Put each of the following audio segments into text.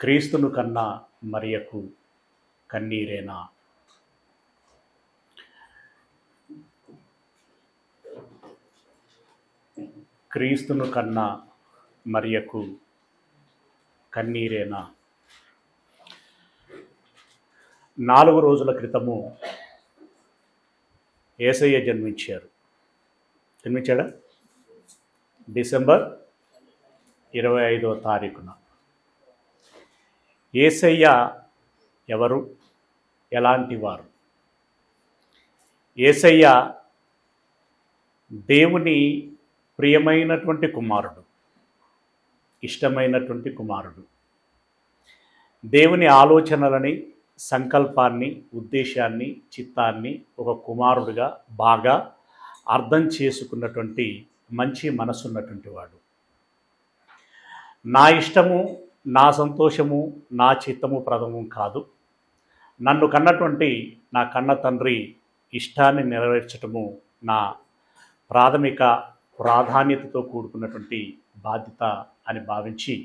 క్రీస్తును కన్నా మరియకు కన్నీరేనా? క్రీస్తును కన్నా మరియకు కన్నీరేనా? 4 రోజుల క్రితము యేసయ్య జన్మించాడా? డిసెంబర్ 25వ తారీఖున. యేసయ్య ఎవరు? ఎలాంటి వారు? యేసయ్య దేవుని ప్రియమైనటువంటి కుమారుడు, ఇష్టమైనటువంటి కుమారుడు. దేవుని ఆలోచనలని, సంకల్పాన్ని, ఉద్దేశాన్ని, చిత్తాన్ని ఒక కుమారుడిగా బాగా అర్థం చేసుకున్నటువంటి మంచి మనసున్నటువంటి వాడు. నా ఇష్టము, నా సంతోషము, నా చిత్తము ప్రథమం కాదు, నన్ను కన్నటువంటి నా కన్న తండ్రి ఇష్టాన్ని నెరవేర్చటము నా ప్రాథమిక ప్రాధాన్యతతో కూడుకున్నటువంటి బాధ్యత అని భావించి,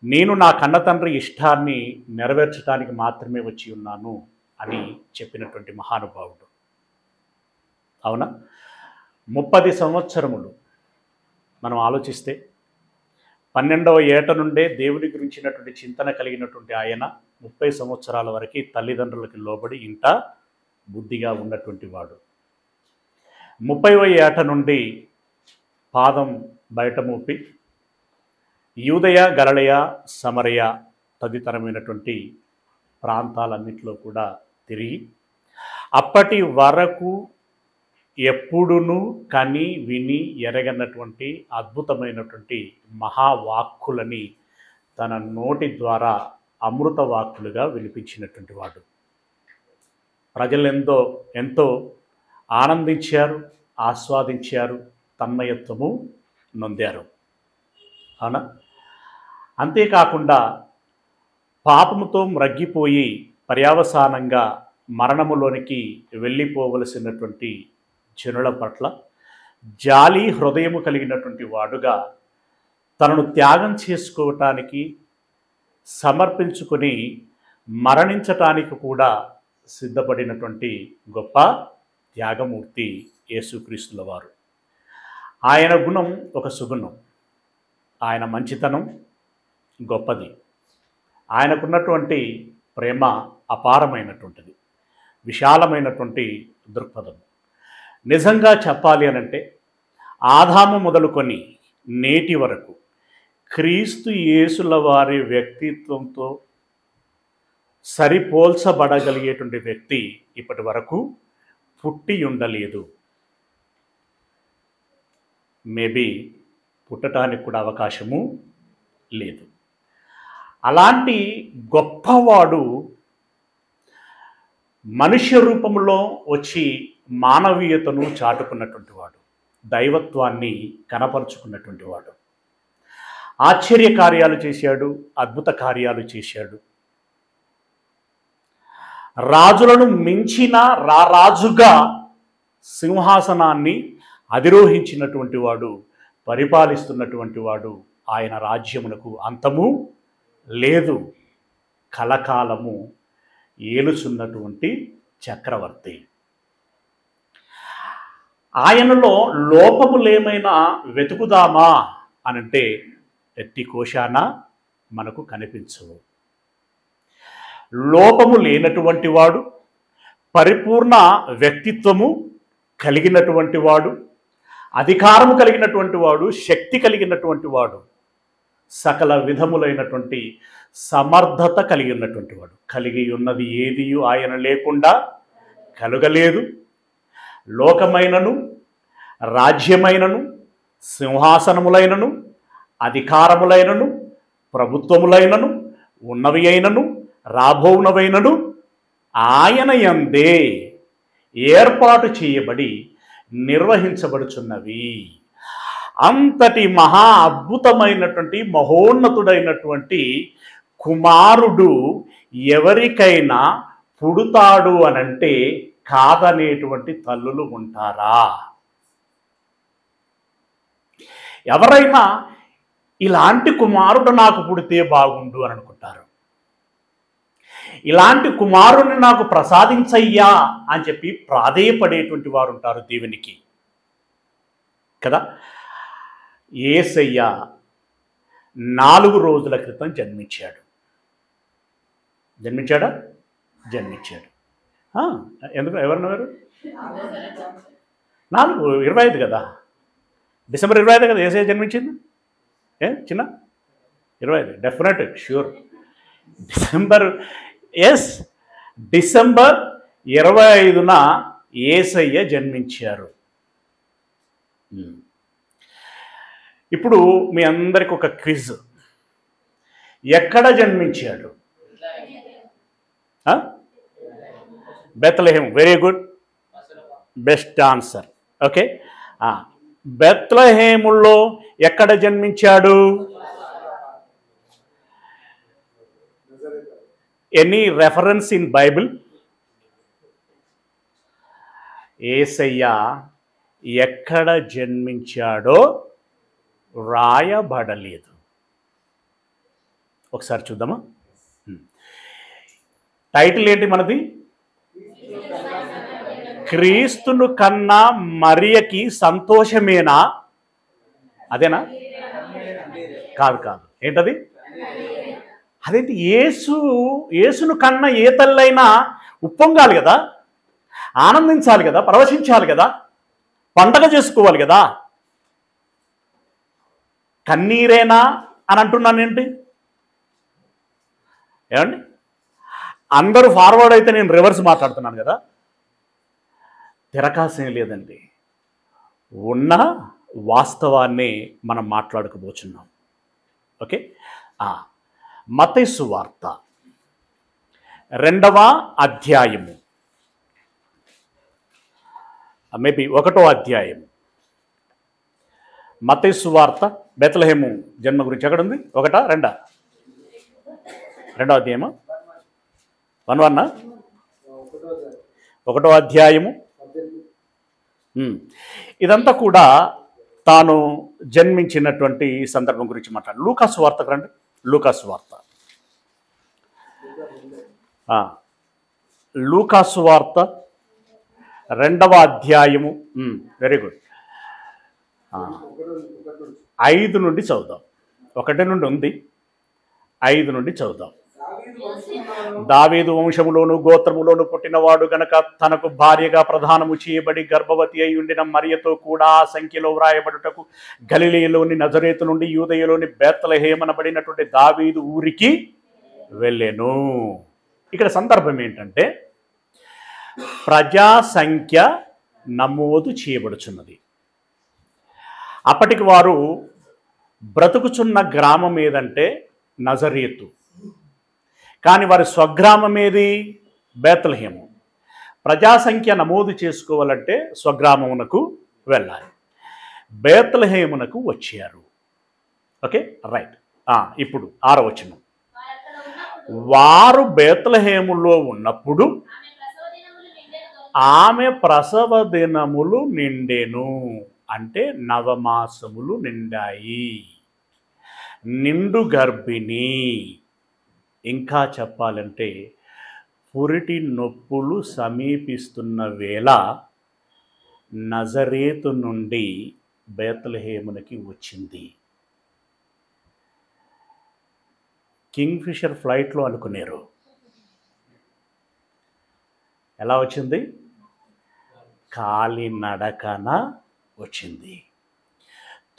నేను నా కన్న తండ్రి ఇష్టాన్ని నెరవేర్చడానికి మాత్రమే వచ్చి ఉన్నాను అని చెప్పినటువంటి మహానుభావుడు. అవునా? 30 సంవత్సరములు మనం ఆలోచిస్తే 12వ ఏట నుండే దేవుని గురించినటువంటి చింతన కలిగినటువంటి ఆయన 30 సంవత్సరాల వరకు తల్లిదండ్రులకి లోబడి ఇంట బుద్ధిగా ఉన్నటువంటి వాడు. 30వ ఏట నుండి పాదం బయట మోపి యూదయ, గలిలయ, సమరయ తదితరమైనటువంటి ప్రాంతాలన్నింటిలో కూడా తిరిగి అప్పటి వరకు ఎప్పుడునూ కని విని ఎరగనటువంటి అద్భుతమైనటువంటి మహావాక్కులని తన నోటి ద్వారా అమృత వాక్కులుగా వినిపించినటువంటి వాడు. ప్రజలు ఎంతో ఆనందించారు, ఆస్వాదించారు, తన్మయత్వము నొందారు. అవునా? అంతేకాకుండా పాపముతో మ్రగ్గిపోయి పర్యావసానంగా మరణములోనికి వెళ్ళిపోవలసినటువంటి జనుల పట్ల జాలి హృదయము కలిగినటువంటి వాడుగా తనను త్యాగం చేసుకోవటానికి, సమర్పించుకొని మరణించటానికి కూడా సిద్ధపడినటువంటి గొప్ప త్యాగమూర్తి యేసుక్రీస్తుల వారు. ఆయన గుణం ఒక సుగుణం, ఆయన మంచితనం గొప్పది, ఆయనకున్నటువంటి ప్రేమ అపారమైనటువంటిది, విశాలమైనటువంటి దృక్పథం. నిజంగా చెప్పాలి అనంటే ఆదాము మొదలుకొని నేటి వరకు క్రీస్తు యేసుల వారి వ్యక్తిత్వంతో సరిపోల్చబడగలిగేటువంటి వ్యక్తి ఇప్పటి వరకు పుట్టి ఉండలేదు. మేబీ పుట్టడానికి కూడా అవకాశము లేదు. అలాంటి గొప్పవాడు మనుష్య రూపంలో వచ్చి మానవీయతను చాటుకున్నటువంటి వాడు, దైవత్వాన్ని కనపరుచుకున్నటువంటి వాడు. ఆశ్చర్య కార్యాలు చేశాడు, అద్భుత కార్యాలు చేశాడు. రాజులను మించిన రారాజుగా సింహాసనాన్ని అధిరోహించినటువంటి వాడు, పరిపాలిస్తున్నటువంటి వాడు. ఆయన రాజ్యమునకు అంతము లేదు, కలకాలము ఏలుచున్నటువంటి చక్రవర్తి. ఆయనలో లోపములేమైనా వెతుకుదామా అనంటే ఎట్టి కోశాన మనకు కనిపించవు. లోపము లేనటువంటి వాడు, పరిపూర్ణ వ్యక్తిత్వము కలిగినటువంటి వాడు, అధికారము కలిగినటువంటి వాడు, శక్తి కలిగినటువంటి వాడు, సకల విధములైనటువంటి సమర్థత కలిగి ఉన్నటువంటి వాడు. కలిగి ఉన్నది ఏదియు ఆయన లేకుండా కలుగలేదు. లోకమైనను, రాజ్యమైనను, సింహాసనములైనను, అధికారములైనను, ప్రభుత్వములైనను, ఉన్నవి అయినను, రాబోవునవైనను ఆయన యందే ఏర్పాటు చేయబడి నిర్వహించబడుచున్నవి. అంతటి మహా అద్భుతమైనటువంటి మహోన్నతుడైనటువంటి కుమారుడు ఎవరికైనా పుడతాడు అనంటే కాదనేటువంటి తల్లులు ఉంటారా? ఎవరైనా ఇలాంటి కుమారుడు నాకు పుడితే బాగుండు అని అనుకుంటారు. ఇలాంటి కుమారుని నాకు ప్రసాదించయ్యా అని చెప్పి ప్రాధేయపడేటువంటి వారు ఉంటారు దేవునికి కదా. యేసయ్య 4 రోజుల క్రితం జన్మించాడా? జన్మించాడు. ఎందుకు ఎవరు 4:25 కదా, డిసెంబర్ 25 కదా యేసయ్య జన్మించింది. చిన్న 25 డెఫినెట్ ష్యూర్. డిసెంబర్ 25న యేసయ్య జన్మించారు. ఇప్పుడు మీ అందరికి ఒక క్విజ్. ఎక్కడ జన్మించాడు? Bethlehem. Very good, best answer. Okay, బెత్లెహేములో ఎక్కడ జన్మించాడు? Any reference in Bible? Yesayya ఎక్కడ జన్మించాడో రాయబడలేదు. ఒకసారి చూద్దామా? టైటిల్ ఏంటి మనది? క్రీస్తును కన్నా మరియకి సంతోషమేనా? అదేనా? కాదు. ఏంటది? అదేంటి? యేసును కన్నా ఏ తల్లైనా ఉప్పొంగాలి కదా, ఆనందించాలి కదా, పరవశించాలి కదా, పండగ చేసుకోవాలి కదా. కన్నీరేనా అని అంటున్నాను ఏంటి? ఏమండి, అందరూ ఫార్వర్డ్ అయితే నేను రివర్స్ మాట్లాడుతున్నాను కదా. తిరకాసేం లేదండి, ఉన్న వాస్తవాన్ని మనం మాట్లాడుకోబోచున్నాం. ఓకే, మత్తయి సువార్త 2వ అధ్యాయము, మేబీ 1వ అధ్యాయం. మత్తయి సువార్త బెత్లెహేము జన్మ గురించి ఎక్కడ ఉంది? 1, 2? 2వ అధ్యాయమా? 1 1వ అధ్యాయము. ఇదంతా కూడా తాను జన్మించినటువంటి సందర్భం గురించి మాట్లాడు. లూకాసు వార్తకు రండి. లూకాసు వార్త 2వ అధ్యాయము. Very good. 5 నుండి చదువుదాం. 1 నుండి ఉంది, 5 నుండి చదువుదాం. దావీదు వంశములోను గోత్రములోను పుట్టినవాడు గనక తనకు భార్యగా ప్రదానము చేయబడి గర్భవతి అయి ఉండిన మరియతో కూడా ఆ సంఖ్యలో వ్రాయబడుటకు గలిలయలోని నజరేతు నుండి యూదయలోని బెత్లెహేమనబడినటువంటి దావీదు ఊరికి వెళ్ళెను. ఇక్కడ సందర్భం ఏంటంటే, ప్రజా సంఖ్య నమోదు చేయబడుచున్నది. అప్పటికి వారు బ్రతుకుచున్న గ్రామం ఏదంటే నజరేతు, కానీ వారి స్వగ్రామం ఏది? బెత్లెహేము. ప్రజాసంఖ్య నమోదు చేసుకోవాలంటే స్వగ్రామమునకు వెళ్ళాలి. బెత్లెహేమునకు వచ్చారు. Okay, right. ఇప్పుడు 6వ వచనం. వారు బెత్లెహేములో ఉన్నప్పుడు ఆమె ప్రసవ దినములు నిండెను. అంటే నవమాసములు నిండాయి, నిండు గర్భిణి. ఇంకా చెప్పాలంటే పురిటి నొప్పులు సమీపిస్తున్న వేళ నజరేతు నుండి బెత్లెహేమునకి వచ్చింది. కింగ్ఫిషర్ ఫ్లైట్లో అనుకున్నారు. ఎలా వచ్చింది? కాలినడకన వచ్చింది.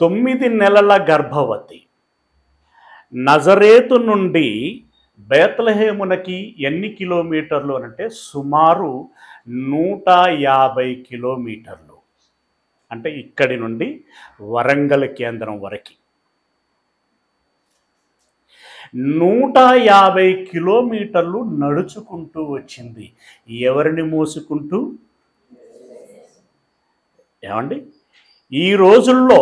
9 నెలల గర్భవతి. నజరేతు నుండి బెత్లెహేమునకి ఎన్ని కిలోమీటర్లు అంటే సుమారు 150 కిలోమీటర్లు. అంటే ఇక్కడి నుండి వరంగల్ కేంద్రం వరకు 150 కిలోమీటర్లు నడుచుకుంటూ వచ్చింది. ఎవరిని మోసుకుంటూ? ఏమండి, ఈ రోజుల్లో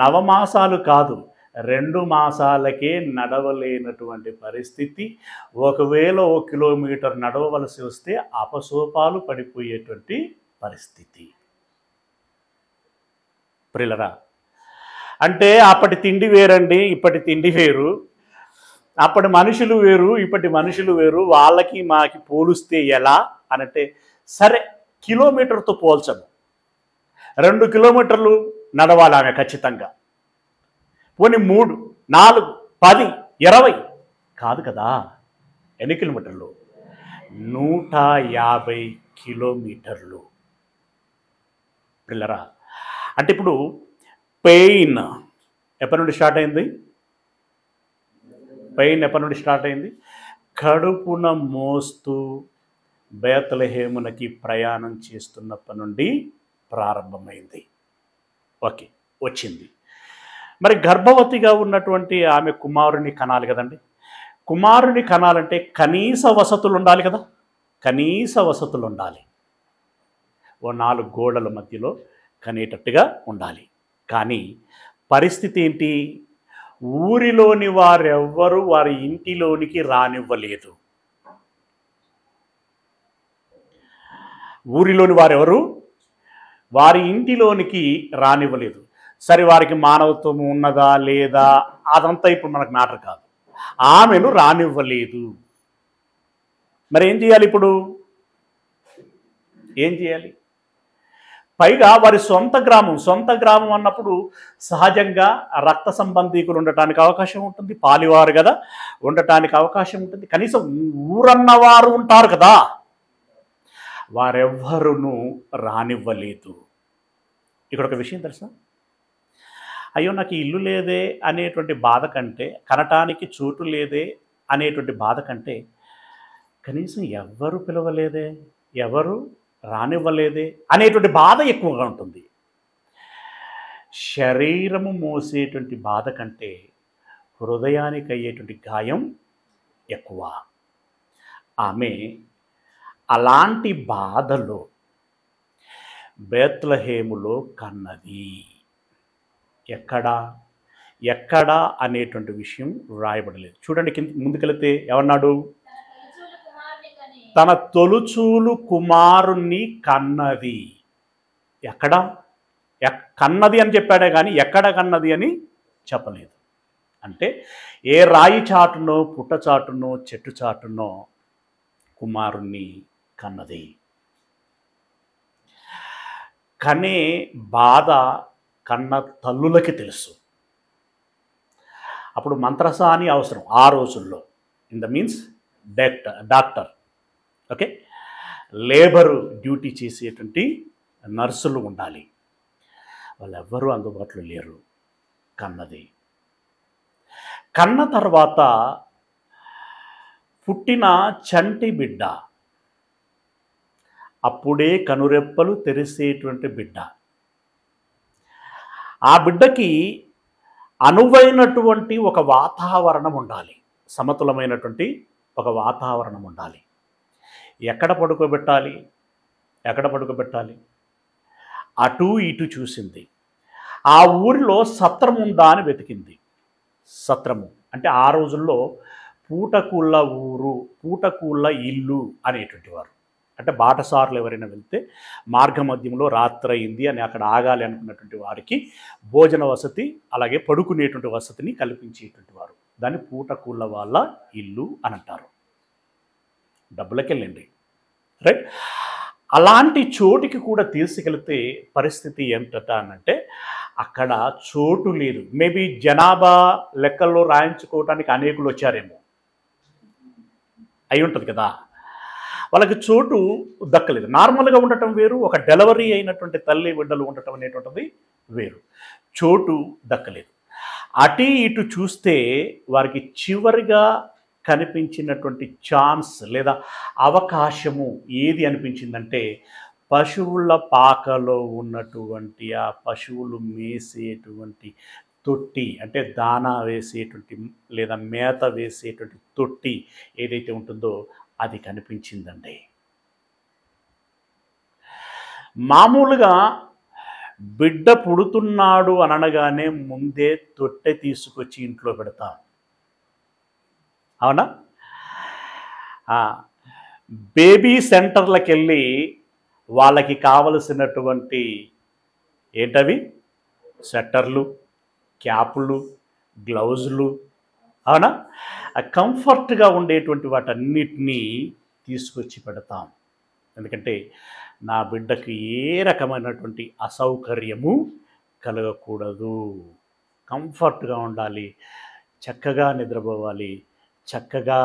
నవమాసాలు కాదు, 2 మాసాలకే నడవలేనటువంటి పరిస్థితి. ఒకవేళ 1 కిలోమీటర్ నడవవలసి వస్తే అపసోపాలు పడిపోయేటువంటి పరిస్థితి. ప్రియులరా, అంటే అప్పటి తిండి వేరండి, ఇప్పటి తిండి వేరు. అప్పటి మనుషులు వేరు, ఇప్పటి మనుషులు వేరు. వాళ్ళకి మాకి పోలిస్తే ఎలా అనంటే, సరే కిలోమీటర్తో పోల్చము, 2 కిలోమీటర్లు నడవాలి ఆమె ఖచ్చితంగా. పోనీ 3, 4, 10, 20 కాదు కదా. ఎన్ని కిలోమీటర్లు? 150 కిలోమీటర్లు. పిల్లరా, అంటే ఇప్పుడు పెయిన్ ఎప్పటి నుండి స్టార్ట్ అయింది? పెయిన్ ఎప్పటి నుండి స్టార్ట్ అయింది? కడుపున మోస్తూ బేత్లెహేమునకి ప్రయాణం చేస్తున్నప్పటి నుండి ప్రారంభమైంది. ఓకే, వచ్చింది. మరి గర్భవతిగా ఉన్నటువంటి ఆమె కుమారుని కనాలి కదండి. కుమారుని కనాలంటే కనీస వసతులు ఉండాలి కదా. కనీస వసతులు ఉండాలి. ఓ 4 గోడల మధ్యలో కనేటట్టుగా ఉండాలి. కానీ పరిస్థితి ఏంటి? ఊరిలోని వారెవ్వరూ వారి ఇంటిలోనికి రానివ్వలేదు. ఊరిలోని వారెవరు వారి ఇంటిలోనికి రానివ్వలేదు. సరే, వారికి మానవత్వం ఉన్నదా లేదా అదంతా ఇప్పుడు మనకు మ్యాటర్ కాదు. ఆమెను రానివ్వలేదు. మరి ఏం చేయాలి ఇప్పుడు? ఏం చేయాలి? పైగా వారి సొంత గ్రామం అన్నప్పుడు సహజంగా రక్త సంబంధీకులు ఉండటానికి అవకాశం ఉంటుంది. పాలివారు కదా, ఉండటానికి అవకాశం ఉంటుంది. కనీసం ఊరన్నవారు ఉంటారు కదా, వారెవ్వరును రానివ్వలేదు. ఇక్కడ ఒక విషయం తెలుసా? అయ్యో నాకు ఇల్లు లేదే అనేటువంటి బాధ కంటే, కనటానికి చోటు లేదే అనేటువంటి బాధ కంటే, కనీసం ఎవ్వరు పిలవలేదే, ఎవరు రానివ్వలేదే అనేటువంటి బాధ ఎక్కువగా ఉంటుంది. శరీరము మోసేటువంటి బాధ కంటే హృదయానికి అయ్యేటువంటి గాయం ఎక్కువ. ఆమె అలాంటి బాధలో బేత్లెహేములో కన్నది. ఎక్కడా అనేటువంటి విషయం రాయబడలేదు. చూడండి, ముందుకెళితే ఏమన్నాడు? తన తొలుచూలు కుమారుణ్ణి కన్నది. ఎక్కడ కన్నది అని చెప్పాడే కానీ ఎక్కడ కన్నది అని చెప్పలేదు. అంటే ఏ రాయి చాటునో, పుట్ట చాటునో, చెట్టు చాటునో కుమారుణ్ణి కన్నది. కనే బాధ కన్న తల్లులకి తెలుసు. అప్పుడు మంత్రసాని అవసరం ఆ రోజుల్లో. In the means doctor, okay, labour duty చేసేటువంటి నర్సులు ఉండాలి. వాళ్ళెవ్వరూ అందుబాటులో లేరు. కన్నది. కన్న తర్వాత పుట్టిన చంటి బిడ్డ, అప్పుడే కనురెప్పలు తెరిసేటువంటి బిడ్డ. ఆ బిడ్డకి అనువైనటువంటి ఒక వాతావరణం ఉండాలి, సమతులమైనటువంటి ఒక వాతావరణం ఉండాలి. ఎక్కడ పడుకోబెట్టాలి? అటు ఇటు చూసింది. ఆ ఊరిలో సత్రం ఉందా అని వెతికింది. సత్రము అంటే ఆ రోజుల్లో పూటకూళ్ళ ఊరు, పూటకూళ్ళ ఇల్లు అనేటువంటి వారు. అంటే బాటసారులు ఎవరైనా వెళ్తే మార్గమధ్యంలో రాత్రి అయింది అని అక్కడ ఆగాలి అనుకున్నటువంటి వారికి భోజన వసతి, అలాగే పడుకునేటువంటి వసతిని కల్పించేటువంటి వారు. దాన్ని పూటకూళ్ళ వాళ్ళ ఇల్లు అని అంటారు. డబ్బులకెళ్ళండి, రైట్. అలాంటి చోటికి కూడా తీసుకెళ్తే పరిస్థితి ఏంటట అనంటే అక్కడ చోటు లేదు. మేబీ జనాభా లెక్కల్లో రాయించుకోవటానికి అనేకులు వచ్చారేమో అయి ఉంటుంది కదా, వాళ్ళకి చోటు దక్కలేదు. నార్మల్గా ఉండటం వేరు, ఒక డెలివరీ అయినటువంటి తల్లి బిడ్డలు ఉండటం అనేటువంటిది వేరు. చోటు దక్కలేదు. అటు ఇటు చూస్తే వారికి చివరిగా కనిపించినటువంటి ఛాన్స్ లేదా అవకాశము ఏది అనిపించిందంటే పశువుల పాకలో ఉన్నటువంటి ఆ పశువులు మేసేటువంటి తొట్టి, అంటే దానా వేసేటువంటి లేదా మేత వేసేటువంటి తొట్టి ఏదైతే ఉంటుందో అది కనిపించిందండి. మామూలుగా బిడ్డ పుడుతున్నాడు అనగానే ముందే తొట్టె తీసుకొచ్చి ఇంట్లో పెడతాం, అవునా? బేబీ సెంటర్లకు వెళ్ళి వాళ్ళకి కావలసినటువంటి ఏంటవి సెట్టర్లు, క్యాపులు, గ్లౌజులు, అవునా, కంఫర్ట్గా ఉండేటువంటి వాటన్నిటినీ తీసుకొచ్చి పెడతాం. ఎందుకంటే నా బిడ్డకి ఏ రకమైనటువంటి అసౌకర్యము కలగకూడదు, కంఫర్ట్గా ఉండాలి, చక్కగా నిద్రపోవాలి, చక్కగా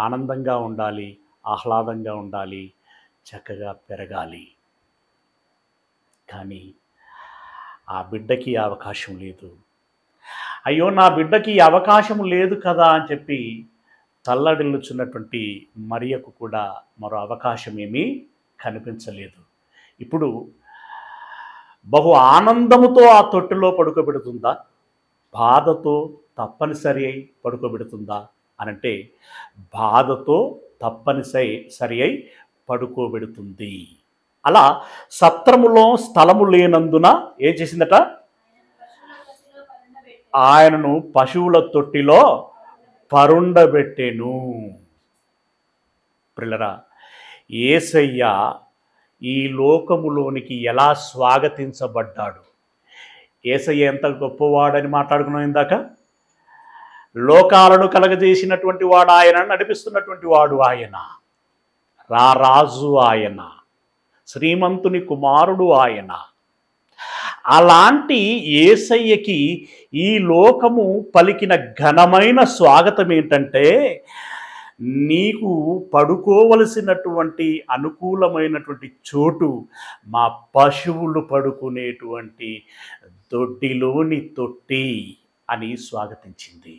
ఆనందంగా ఉండాలి, ఆహ్లాదంగా ఉండాలి, చక్కగా పెరగాలి. కానీ ఆ బిడ్డకి అవకాశం లేదు. అయ్యో నా బిడ్డకి అవకాశం లేదు కదా అని చెప్పి తల్లడిల్లుచున్నటువంటి మరియకు కూడా మరో అవకాశం ఏమీ కనిపించలేదు. ఇప్పుడు బహు ఆనందముతో ఆ తొట్టులో పడుకోబెడుతుందా, బాధతో తప్పనిసరి అయి పడుకోబెడుతుందా అనంటే బాధతో తప్పనిసరి అయి పడుకోబెడుతుంది. అలా సత్రములో స్థలము లేనందున ఏం చేసిందట, ఆయనను పశువుల తొట్టిలో పరుండబెట్టెను. ప్రియులారా, యేసయ్య ఈ లోకములోనికి ఎలా స్వాగతించబడ్డాడు. యేసయ్య ఎంత గొప్పవాడని మాట్లాడుకున్నాం ఇందాక. లోకాలను కలగజేసినటువంటి వాడు ఆయన, నడిపిస్తున్నటువంటి వాడు ఆయన, రారాజు ఆయన, శ్రీమంతుని కుమారుడు ఆయన. అలాంటి యేసయ్యకి ఈ లోకము పలికిన ఘనమైన స్వాగతం ఏంటంటే, నీకు పడుకోవలసినటువంటి అనుకూలమైనటువంటి చోటు మా పశువులు పడుకునేటువంటి దొడ్డిలోని తొట్టి అని స్వాగతించింది.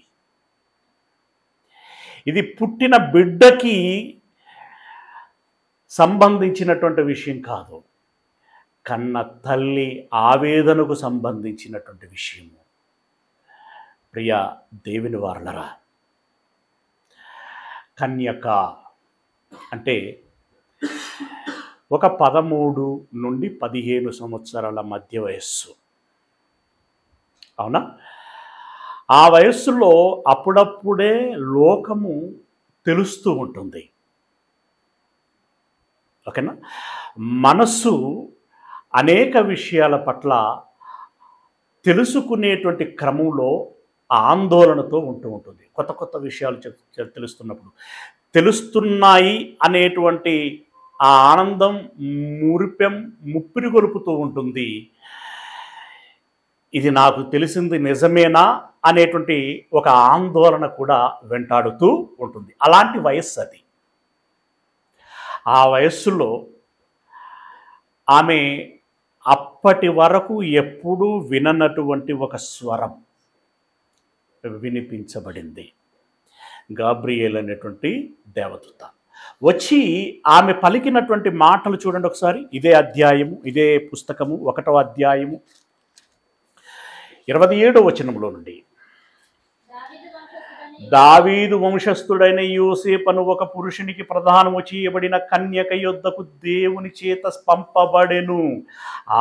ఇది పుట్టిన బిడ్డకి సంబంధించినటువంటి విషయం కాదు, కన్న తల్లి ఆవేదనకు సంబంధించినటువంటి విషయము. ప్రియ దేవుని వారలరా, కన్యక అంటే ఒక 13 నుండి 15 సంవత్సరాల మధ్య వయస్సు, అవునా? ఆ వయస్సులో అప్పుడప్పుడే లోకము తెలుస్తూ ఉంటుంది, ఓకేనా? మనస్సు అనేక విషయాల పట్ల తెలుసుకునేటువంటి క్రమంలో ఆందోళనతో ఉంటూ ఉంటుంది. కొత్త కొత్త విషయాలు తెలుస్తున్నప్పుడు, తెలుస్తున్నాయి అనేటువంటి ఆ ఆనందం ముప్పిరి గొలుపుతూ ఉంటుంది. ఇది నాకు తెలిసింది నిజమేనా అనేటువంటి ఒక ఆందోళన కూడా వెంటాడుతూ ఉంటుంది. అలాంటి వయస్సు అది. ఆ వయస్సులో ఆమె అప్పటి వరకు ఎప్పుడూ విననటువంటి ఒక స్వరం వినిపించబడింది. గాబ్రియేల్ అనేటువంటి దేవదూత వచ్చి ఆమె పలికినటువంటి మాటలు చూడండి ఒకసారి. ఇదే అధ్యాయము, ఇదే పుస్తకము 1వ అధ్యాయము 27వ వచనంలో నుండి, దావీదు వంశస్థుడైన యోసేపును ఒక పురుషునికి ప్రధానము చేయబడిన కన్యక యొద్దకు దేవుని చేత పంపబడెను.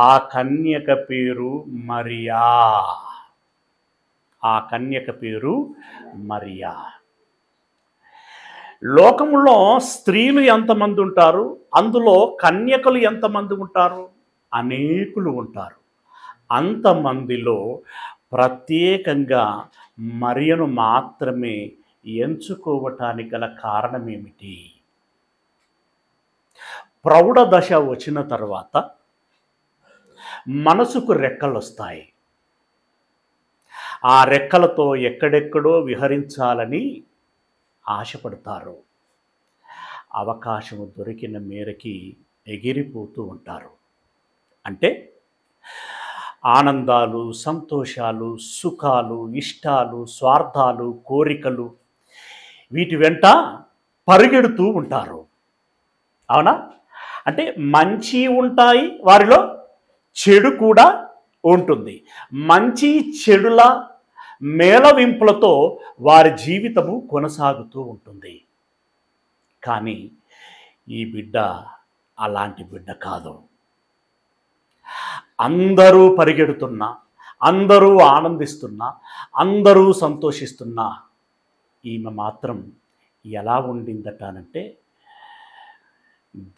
ఆ కన్యక పేరు మరియా. ఆ కన్యక పేరు మరియా. లోకములో స్త్రీలు ఎంతమంది ఉంటారు, అందులో కన్యకలు ఎంతమంది ఉంటారు? అనేకులు ఉంటారు. అంతమందిలో ప్రత్యేకంగా మరియను మాత్రమే ఎంచుకోవటానికి గల కారణం ఏమిటి? ప్రౌఢ దశ వచ్చిన తర్వాత మనసుకు రెక్కలు వస్తాయి. ఆ రెక్కలతో ఎక్కడెక్కడో విహరించాలని ఆశపడతారు. అవకాశం దొరికిన మేరకి ఎగిరిపోతూ ఉంటారు. అంటే ఆనందాలు, సంతోషాలు, సుఖాలు, ఇష్టాలు, స్వార్థాలు, కోరికలు, వీటి వెంట పరిగెడుతూ ఉంటారు, అవునా? అంటే మంచి ఉంటాయి, వారిలో చెడు కూడా ఉంటుంది. మంచి చెడుల మేళవింపులతో వారి జీవితము కొనసాగుతూ ఉంటుంది. కానీ ఈ బిడ్డ అలాంటి బిడ్డ కాదు. అందరూ పరిగెడుతున్నా, అందరూ ఆనందిస్తున్నా, అందరూ సంతోషిస్తున్నా, ఈమె మాత్రం ఎలా ఉండిందటానంటే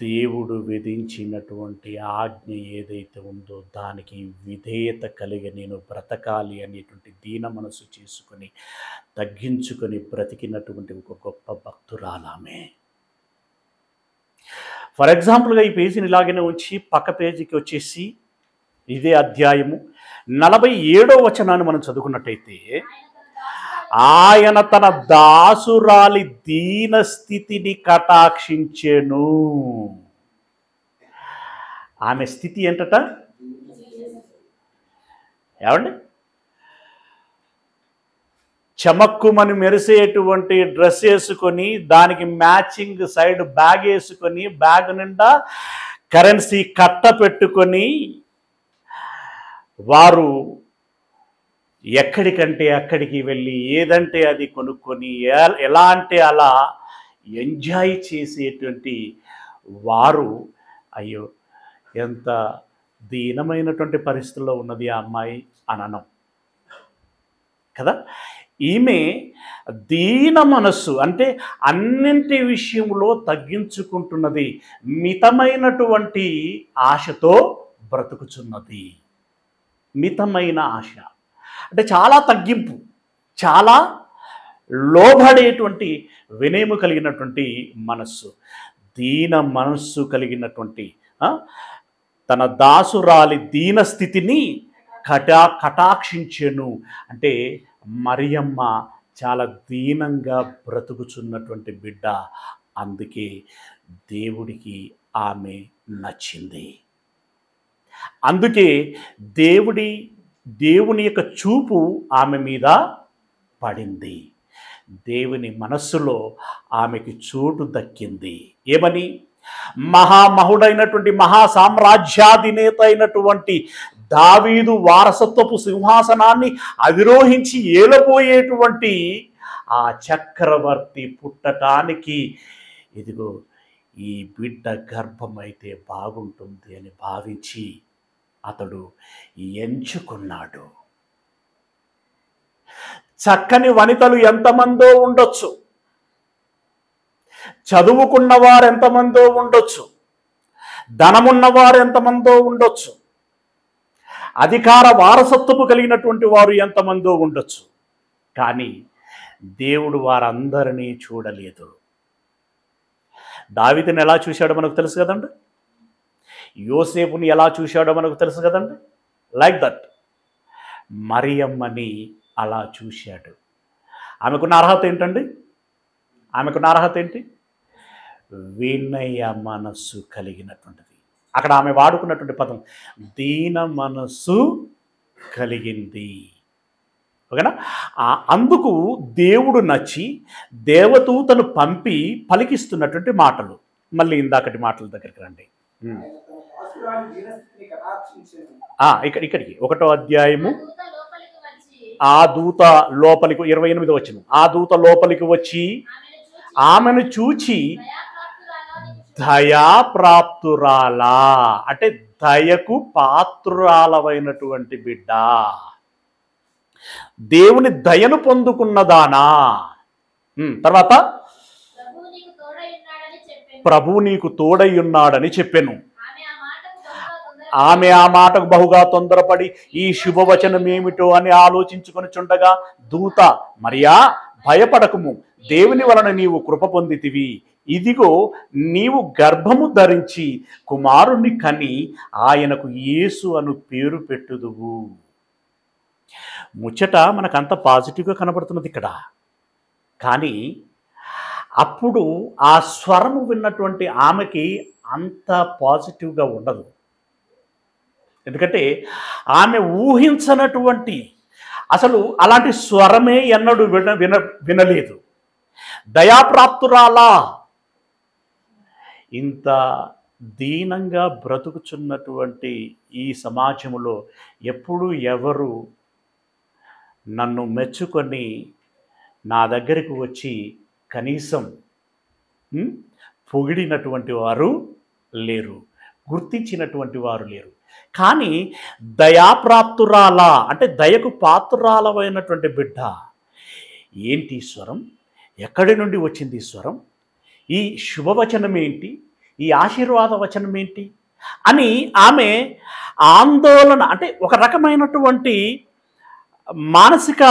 దేవుడు విధించినటువంటి ఆజ్ఞ ఏదైతే ఉందో దానికి విధేయత కలిగి నేను బ్రతకాలి అనేటువంటి దీన మనసు చేసుకొని తగ్గించుకొని బ్రతికినటువంటి ఒక గొప్ప భక్తురాలామే. ఫర్ ఎగ్జాంపుల్గా ఈ పేజీని ఇలాగనే ఉంచి పక్క పేజీకి వచ్చేసి ఇదే అధ్యాయము 47వ వచనాన్ని మనం చదువుకున్నట్టయితే, ఆయన తన దాసురాలి దీన స్థితిని కటాక్షించెను. ఆమె స్థితి ఏంటట? ఏమండి? చమక్కుమని మెరిసేటువంటి డ్రెస్ వేసుకొని దానికి మ్యాచింగ్ సైడ్ బ్యాగ్ వేసుకొని బ్యాగ్ నిండా కరెన్సీ కట్ట పెట్టుకొని వారు ఎక్కడికంటే అక్కడికి వెళ్ళి ఏదంటే అది కొనుక్కొని ఎలా అంటే అలా ఎంజాయ్ చేసేటువంటి వారు, అయ్యో ఎంత దీనమైనటువంటి పరిస్థితుల్లో ఉన్నది ఆ అమ్మాయి అననం కదా. ఈమె దీన మనస్సు అంటే అన్నింటి విషయంలో తగ్గించుకుంటున్నది, మితమైనటువంటి ఆశతో బ్రతుకుచున్నది. మితమైన ఆశ అంటే చాలా తగ్గింపు, చాలా లోబడేటువంటి వినయము కలిగినటువంటి మనస్సు, దీన మనస్సు కలిగినటువంటి తన దాసురాలి దీన స్థితిని కటాక్షించెను. అంటే మరియమ్మ చాలా దీనంగా బ్రతుకుచున్నటువంటి బిడ్డ, అందుకే దేవుడికి ఆమె నచ్చింది. అందుకే దేవుని యొక్క చూపు ఆమె మీద పడింది. దేవుని మనస్సులో ఆమెకి చోటు దక్కింది. ఏమని? మహామహుడైనటువంటి మహాసామ్రాజ్యాధినేత అయినటువంటి దావీదు వారసత్వపు సింహాసనాన్ని అధిరోహించి ఏలబోయేటువంటి ఆ చక్రవర్తి పుట్టటానికి ఇదిగో ఈ బిడ్డ గర్భమైతే బాగుంటుంది అని భావించి అతడు ఎంచుకున్నాడు. చక్కని వనితలు ఎంతమందో ఉండొచ్చు, చదువుకున్నవారు ఎంతమందో ఉండొచ్చు, ధనమున్నవారు ఎంతమందో ఉండొచ్చు, అధికార వారసత్వము కలిగినటువంటి వారు ఎంతమందో ఉండొచ్చు. కానీ దేవుడు వారందరినీ చూడలేదు. దావీదుని ఎలా చూశాడో మనకు తెలుసు కదండి, యోసేపుని ఎలా చూశాడో మనకు తెలుసు కదండి. లైక్ దట్ మరియమ్మని అలా చూశాడు. ఆమెకున్న అర్హత ఏంటండి? ఆమెకున్న అర్హత ఏంటి? వినయ మనస్సు కలిగినటువంటిది. అక్కడ ఆమె వాడుకున్నటువంటి పదం దీన మనస్సు కలిగింది. ఓకేనా? అందుకు దేవుడు నచ్చి దేవదూతను పంపి పలికిస్తున్నటువంటి మాటలు. మళ్ళీ ఇందాకటి మాటల దగ్గరికి రండి. ఇక్కడికి 1వ అధ్యాయము ఆ దూత లోపలికి 28వ వచనం. ఆ దూత లోపలికి వచ్చి ఆమెను చూచి దయాప్రాప్తురాలా అంటే దయకు పాత్రురాలమైనటువంటి బిడ్డ, దేవుని దయను పొందుకున్నదానా. తర్వాత ప్రభువు నీకు తోడై ఉన్నాడని చెప్పెను. ఆమె ఆ మాటకు బహుగా తొందరపడి ఈ శుభవచనం ఏమిటో అని ఆలోచించుకొని చుండగా దూత, మరియా భయపడకుము, దేవుని వలన నీవు కృప పొందితివి. ఇదిగో నీవు గర్భము ధరించి కుమారుని కని ఆయనకు యేసు అను పేరు పెట్టుదువు. ముచ్చట మనకంత పాజిటివ్గా కనబడుతున్నది ఇక్కడ. కానీ అప్పుడు ఆ స్వరము విన్నటువంటి ఆమెకి అంత పాజిటివ్గా ఉండదు. ఎందుకంటే ఆమె ఊహించనటువంటి, అసలు అలాంటి స్వరమే ఎన్నడూ వినలేదు. దయాప్రాప్తురాలా, ఇంత దీనంగా బ్రతుకుచున్నటువంటి ఈ సమాజంలో ఎప్పుడు ఎవరు నన్ను మెచ్చుకొని నా దగ్గరికి వచ్చి కనీసం పొగిడినటువంటి వారు లేరు, గుర్తించినటువంటి వారు లేరు. కానీ దయాప్రాప్తురాలా అంటే దయకు పాత్రురాలమైనటువంటి బిడ్డ. ఏంటి స్వరం? ఎక్కడి నుండి వచ్చింది స్వరం? ఈ శుభవచనం ఏంటి? ఈ ఆశీర్వాద వచనం ఏంటి అని ఆమె ఆందోళన, అంటే ఒక రకమైనటువంటి మానసిక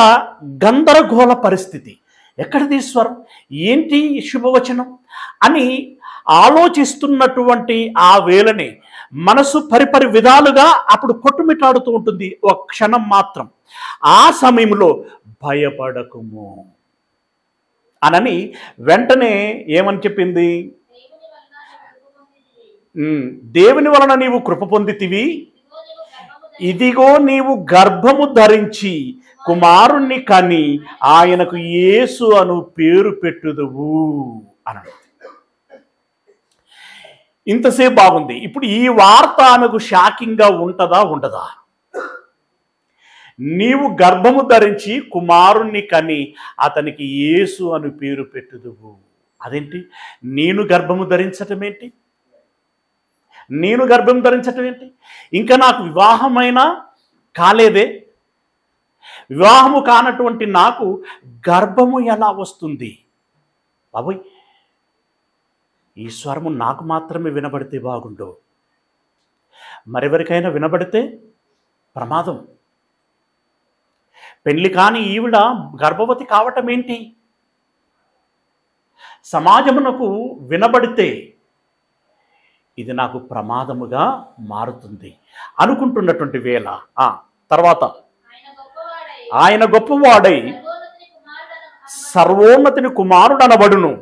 గందరగోళ పరిస్థితి. ఎక్కడిది స్వరం, ఏంటి శుభవచనం అని ఆలోచిస్తున్నటువంటి ఆ వేళనే మనసు పరిపరి విధాలుగా అప్పుడు కొట్టుమిట్టాడుతూ ఉంటుంది. ఒక క్షణం మాత్రం ఆ సమయంలో భయపడకుము అనని వెంటనే ఏమని చెప్పింది, దేవుని వలన నీవు కృప పొందితివి, ఇదిగో నీవు గర్భము ధరించి కుమారుణ్ణి కని ఆయనకు యేసు అను పేరు పెట్టుదువు అన్నాడు. ఇంతసేపు బాగుంది. ఇప్పుడు ఈ వార్త ఆమెకు షాకింగ్గా ఉండదా? నీవు గర్భము ధరించి కుమారుణ్ణి కని అతనికి యేసు అను పేరు పెట్టుదువు. అదేంటి, నేను గర్భము ధరించటం ఏంటి? ఇంకా నాకు వివాహమైనా కాలేదే. వివాహము కానటువంటి నాకు గర్భము ఎలా వస్తుంది? బాబోయ్, ఈ స్వరము నాకు మాత్రమే వినబడితే బాగుండు, మరెవరికైనా వినబడితే ప్రమాదం. పెళ్లి కాని ఈవిడ గర్భవతి కావటం ఏంటి? సమాజమునకు వినబడితే ఇది నాకు ప్రమాదముగా మారుతుంది అనుకుంటున్నటువంటి వేళ తర్వాత ఆయన గొప్పవాడై సర్వోన్నతిని కుమారుడనబడును,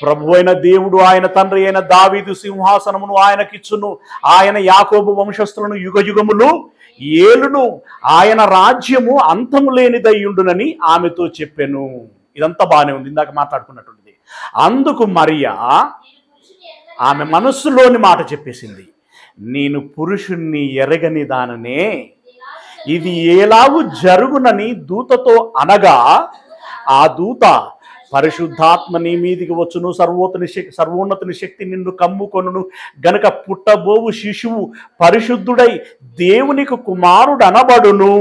ప్రభు అయిన దేవుడు ఆయన తండ్రి అయిన దావీదు సింహాసనమును ఆయనకిచ్చును, ఆయన యాకోబు వంశస్థులను యుగయుగములు ఏలును, ఆయన రాజ్యము అంతము లేనిదయ్యుండునని ఆమెతో చెప్పెను. ఇదంతా బాగానే ఉంది, ఇందాక మాట్లాడుకున్నటువంటిది. అందుకు మరియా ఆమె మనస్సులోని మాట చెప్పేసింది, నేను పురుషుణ్ణి ఎరగని దాననే, ఇది ఎలాగూ జరుగునని దూతతో అనగా ఆ దూత, పరిశుద్ధాత్మ నీ మీదికి వచ్చును, సర్వోన్నతుని శక్తి నిన్ను కమ్ముకొనును గనుక పుట్టబోవు శిశువు పరిశుద్ధుడై దేవునికి కుమారుడు అనబడును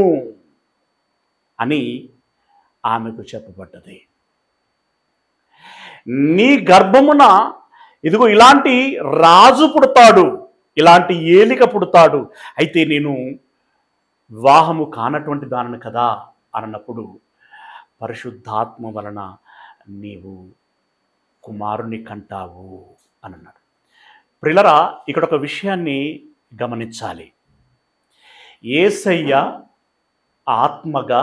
అని ఆమెకు చెప్పబడ్డది. నీ గర్భమున ఇదిగో ఇలాంటి రాజు పుడతాడు, ఇలాంటి ఏలిక పుడతాడు, అయితే నేను వివాహము కానటువంటి దానిని కదా అన్నప్పుడు పరిశుద్ధాత్మ వలన నీవు కుమారుని కంటావు అని అన్నాడు. ప్రియులరా, ఇక్కడ ఒక విషయాన్ని గమనించాలి. యేసయ్య ఆత్మగా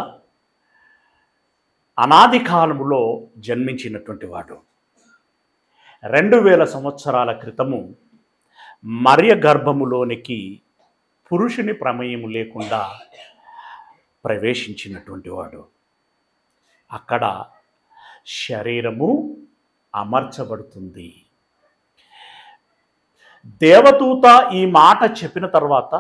అనాది కాలములో జన్మించినటువంటి వాడు. 2000 సంవత్సరాల క్రితము మరియ గర్భములోనికి పురుషుని ప్రమేయము లేకుండా ప్రవేశించినటువంటి వాడు. అక్కడ శరీరము అమర్చబడుతుంది. దేవదూత ఈ మాట చెప్పిన తర్వాత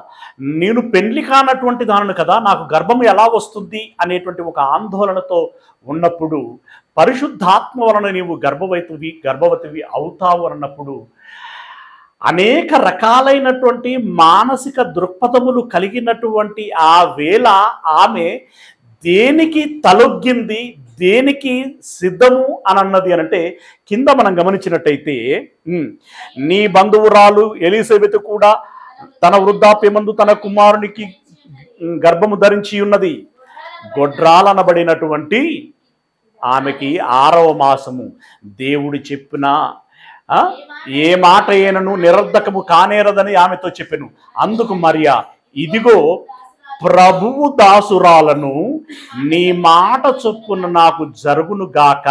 నేను పెండ్లి కానటువంటి దానిని కదా, నాకు గర్భము ఎలా వస్తుంది అనేటువంటి ఒక ఆందోళనతో ఉన్నప్పుడు పరిశుద్ధాత్మ వలన నీవు గర్భవతివి అవుతావు అన్నప్పుడు అనేక రకాలైనటువంటి మానసిక దృక్పథములు కలిగినటువంటి ఆ వేళ ఆమె దేనికి తలొగ్గింది, దేనికి సిద్ధము అని అన్నది అనంటే, కింద మనం గమనించినట్టయితే నీ బంధువురాలు ఎలిజబెత్ కూడా తన వృద్ధాప్యమందు తన కుమారునికి గర్భము ధరించి ఉన్నది. గొడ్రాలనబడినటువంటి ఆమెకి 6వ మాసము. దేవుడు చెప్పిన ఏ మాట అయినను నిరర్ధకము కానేరదని ఆమెతో చెప్పెను. అందుకు మరియా, ఇదిగో ప్రభువు దాసురాలను, నీ మాట చొప్పున నాకు జరుగును గాక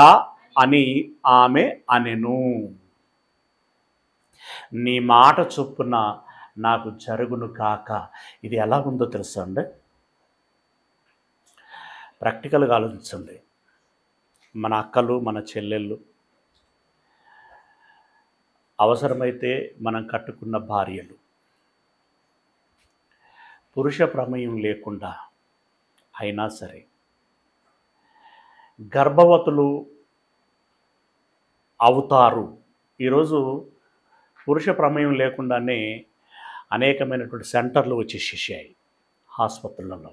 అని ఆమె అనెను. నీ మాట చొప్పున నాకు జరుగును గాక. ఇది ఎలా ఉందో తెలుసా అండి? ప్రాక్టికల్గా ఆలోచించండి. మన అక్కలు, మన చెల్లెళ్ళు, అవసరమైతే మనం కట్టుకున్న భార్యలు పురుష ప్రమేయం లేకుండా అయినా సరే గర్భవతులు అవుతారు. ఈరోజు పురుష ప్రమేయం లేకుండానే అనేకమైనటువంటి సెంటర్లు వచ్చేసేసాయి ఆసుపత్రులలో.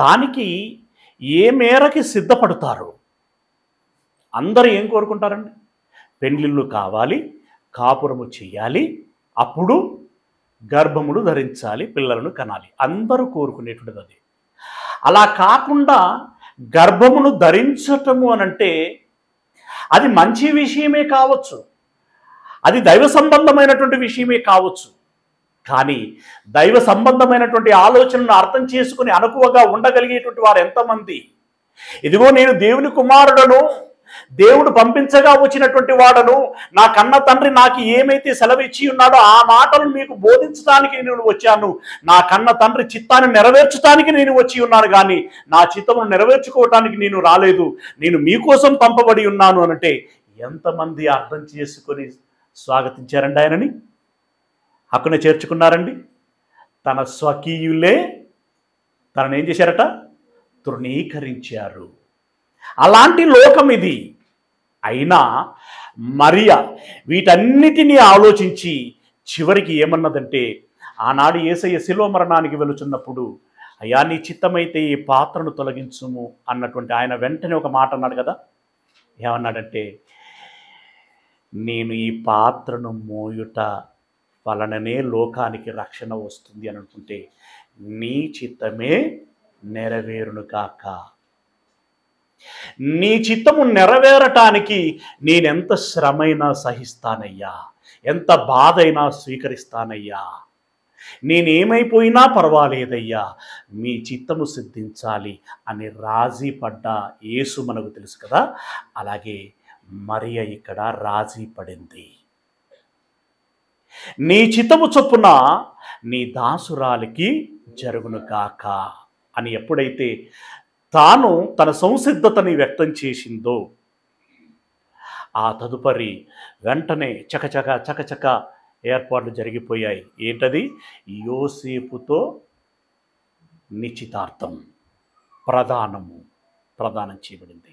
దానికి ఏ మేరకి సిద్ధపడతారు? అందరూ ఏం కోరుకుంటారండి? పెండ్లిళ్ళు కావాలి, కాపురము చేయాలి, అప్పుడు గర్భములు ధరించాలి, పిల్లలను కనాలి. అందరూ కోరుకునేటువంటిది అది. అలా కాకుండా గర్భమును ధరించటము అనంటే అది మంచి విషయమే కావచ్చు, అది దైవ సంబంధమైనటువంటి విషయమే కావచ్చు. కానీ దైవ సంబంధమైనటువంటి ఆలోచనను అర్థం చేసుకుని అనుకువగా ఉండగలిగేటువంటి వారు ఎంతమంది? ఇదిగో నేను దేవుని కుమారుడను, దేవుడు పంపించగా వచ్చినటువంటి వాడను, నా కన్న తండ్రి నాకు ఏమైతే సెలవిచ్చి ఉన్నాడో ఆ మాటలను మీకు బోధించడానికి నేను వచ్చాను, నా కన్న తండ్రి చిత్తాన్ని నెరవేర్చడానికి నేను వచ్చి ఉన్నాను, కానీ నా చిత్తమును నెరవేర్చుకోవటానికి నేను రాలేదు, నేను మీకోసం పంపబడి ఉన్నాను అనంటే ఎంతమంది అర్థం చేసుకొని స్వాగతించారండి ఆయనని? హక్కున చేర్చుకున్నారండి? తన స్వకీయులే తనని ఏం చేశారట? తృణీకరించారు. అలాంటి లోకం ఇది. అయినా మరియా వీటన్నిటినీ ఆలోచించి చివరికి ఏమన్నదంటే, ఆనాడు యేసయ్య శిలువ మరణానికి వెళుచున్నప్పుడు, అయ్యా నీ చిత్తమైతే ఈ పాత్రను తొలగించుము అన్నటువంటి ఆయన వెంటనే ఒక మాట అన్నాడు కదా. ఏమన్నాడంటే, నేను ఈ పాత్రను మోయుట వలననే లోకానికి రక్షణ వస్తుంది అని అనుకుంటే నీ చిత్తమే నెరవేరును కాక. నీ చిత్తము నెరవేరటానికి నేనెంత శ్రమైనా సహిస్తానయ్యా, ఎంత బాధైనా స్వీకరిస్తానయ్యా, నేనేమైపోయినా పర్వాలేదయ్యా, మీ చిత్తము సిద్ధించాలి అని రాజీ పడ్డ యేసు మనకు తెలుసు కదా. అలాగే మరియ ఇక్కడ రాజీ పడింది. నీ చిత్తము చొప్పున నీ దాసురాలికి జరుగును కాక అని ఎప్పుడైతే తాను తన సంసిద్ధతని వ్యక్తం చేసిందో, ఆ తదుపరి వెంటనే చకచక ఏర్పాట్లు జరిగిపోయాయి. ఏంటది? యోసేపుతో నిశ్చితార్థం, ప్రదానం చేయబడింది.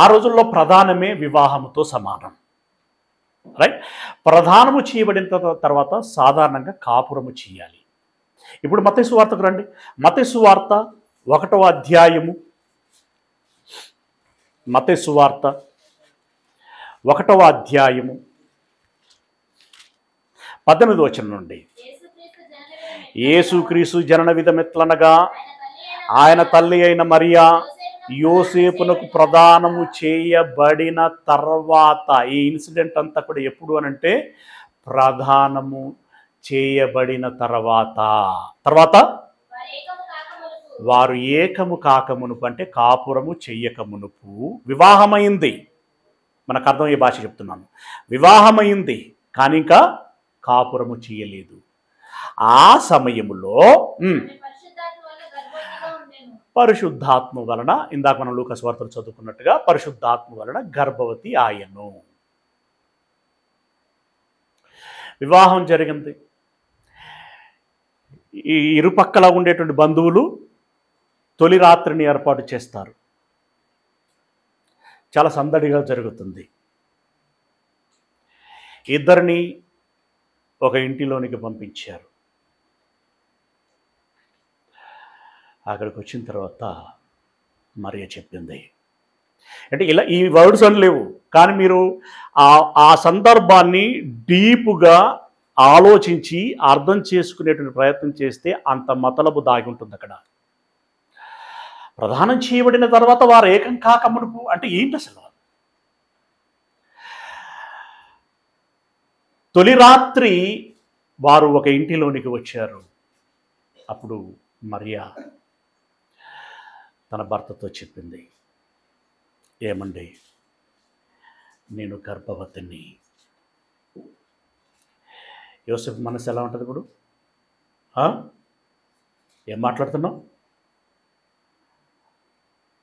ఆ రోజుల్లో ప్రదానమే వివాహముతో సమానం. రైట్? ప్రదానము చేయబడిన తర్వాత సాధారణంగా కాపురము చేయాలి. ఇప్పుడు మత్తయి సువార్తకు రండి. మత్తయి సువార్త 1వ అధ్యాయము, మత్తయి సువార్త 1వ అధ్యాయము 18వ వచనం నుండి, యేసుక్రీస్తు జనన విధమెట్లనగా ఆయన తల్లి అయిన మరియా యోసేపునకు ప్రదానము చేయబడిన తర్వాత, ఈ ఇన్సిడెంట్ అంతా కూడా ఎప్పుడు అనంటే ప్రదానము చేయబడిన తర్వాత వారు ఏకము కాకమునుపు, అంటే కాపురము చెయ్యకమునుపు వివాహమైంది. మనకు అర్థమయ్యే భాష చెప్తున్నాను. వివాహమైంది కానీ ఇంకా కాపురము చేయలేదు. ఆ సమయములో పరిశుద్ధాత్మ వలన, ఇందాక మనం లూకా సువార్తలో చదువుకున్నట్టుగా పరిశుద్ధాత్మ వలన గర్భవతి ఆయను. వివాహం జరిగింది. ఈ ఇరుపక్కల ఉండేటువంటి బంధువులు తొలి రాత్రిని ఏర్పాటు చేస్తారు. చాలా సందడిగా జరుగుతుంది. ఇద్దరిని ఒక ఇంటిలోనికి పంపించారు. అక్కడికి వచ్చిన తర్వాత మరియ చెప్పింది, అంటే ఇలా ఈ వర్డ్స్ అని లేవు, కానీ మీరు ఆ సందర్భాన్ని డీప్గా ఆలోచించి అర్థం చేసుకునేటువంటి ప్రయత్నం చేస్తే అంత మతలబు దాగి ఉంటుంది అక్కడ. ప్రదానం చేయబడిన తర్వాత వారు ఏకం కాకమునుపు అంటే ఏంటి అసలు? తొలి రాత్రి వారు ఒక ఇంటిలోనికి వచ్చారు. అప్పుడు మరియా తన భర్తతో చెప్పింది, ఏమండి, నేను గర్భవతిని. యోసేపు మనసు ఎలా ఉంటుంది ఇప్పుడు? ఏం మాట్లాడుతున్నావు?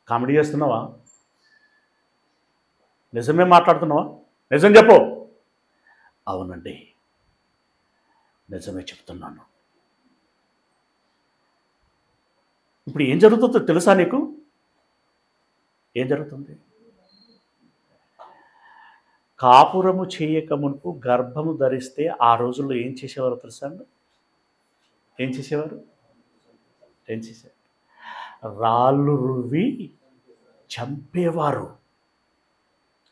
కామెడీ చేస్తున్నావా? నిజమే మాట్లాడుతున్నావా? నిజం చెప్పు. అవునండి, నిజమే చెప్తున్నాను. ఇప్పుడు ఏం జరుగుతుందో తెలుసా నీకు? ఏం జరుగుతుంది? కాపురము చేయకమునుపు గర్భము ధరిస్తే ఆ రోజుల్లో ఏం చేసేవారు తెలుసా అండి? ఏం చేసేవారు? రాళ్ళు రువ్వి చంపేవారు.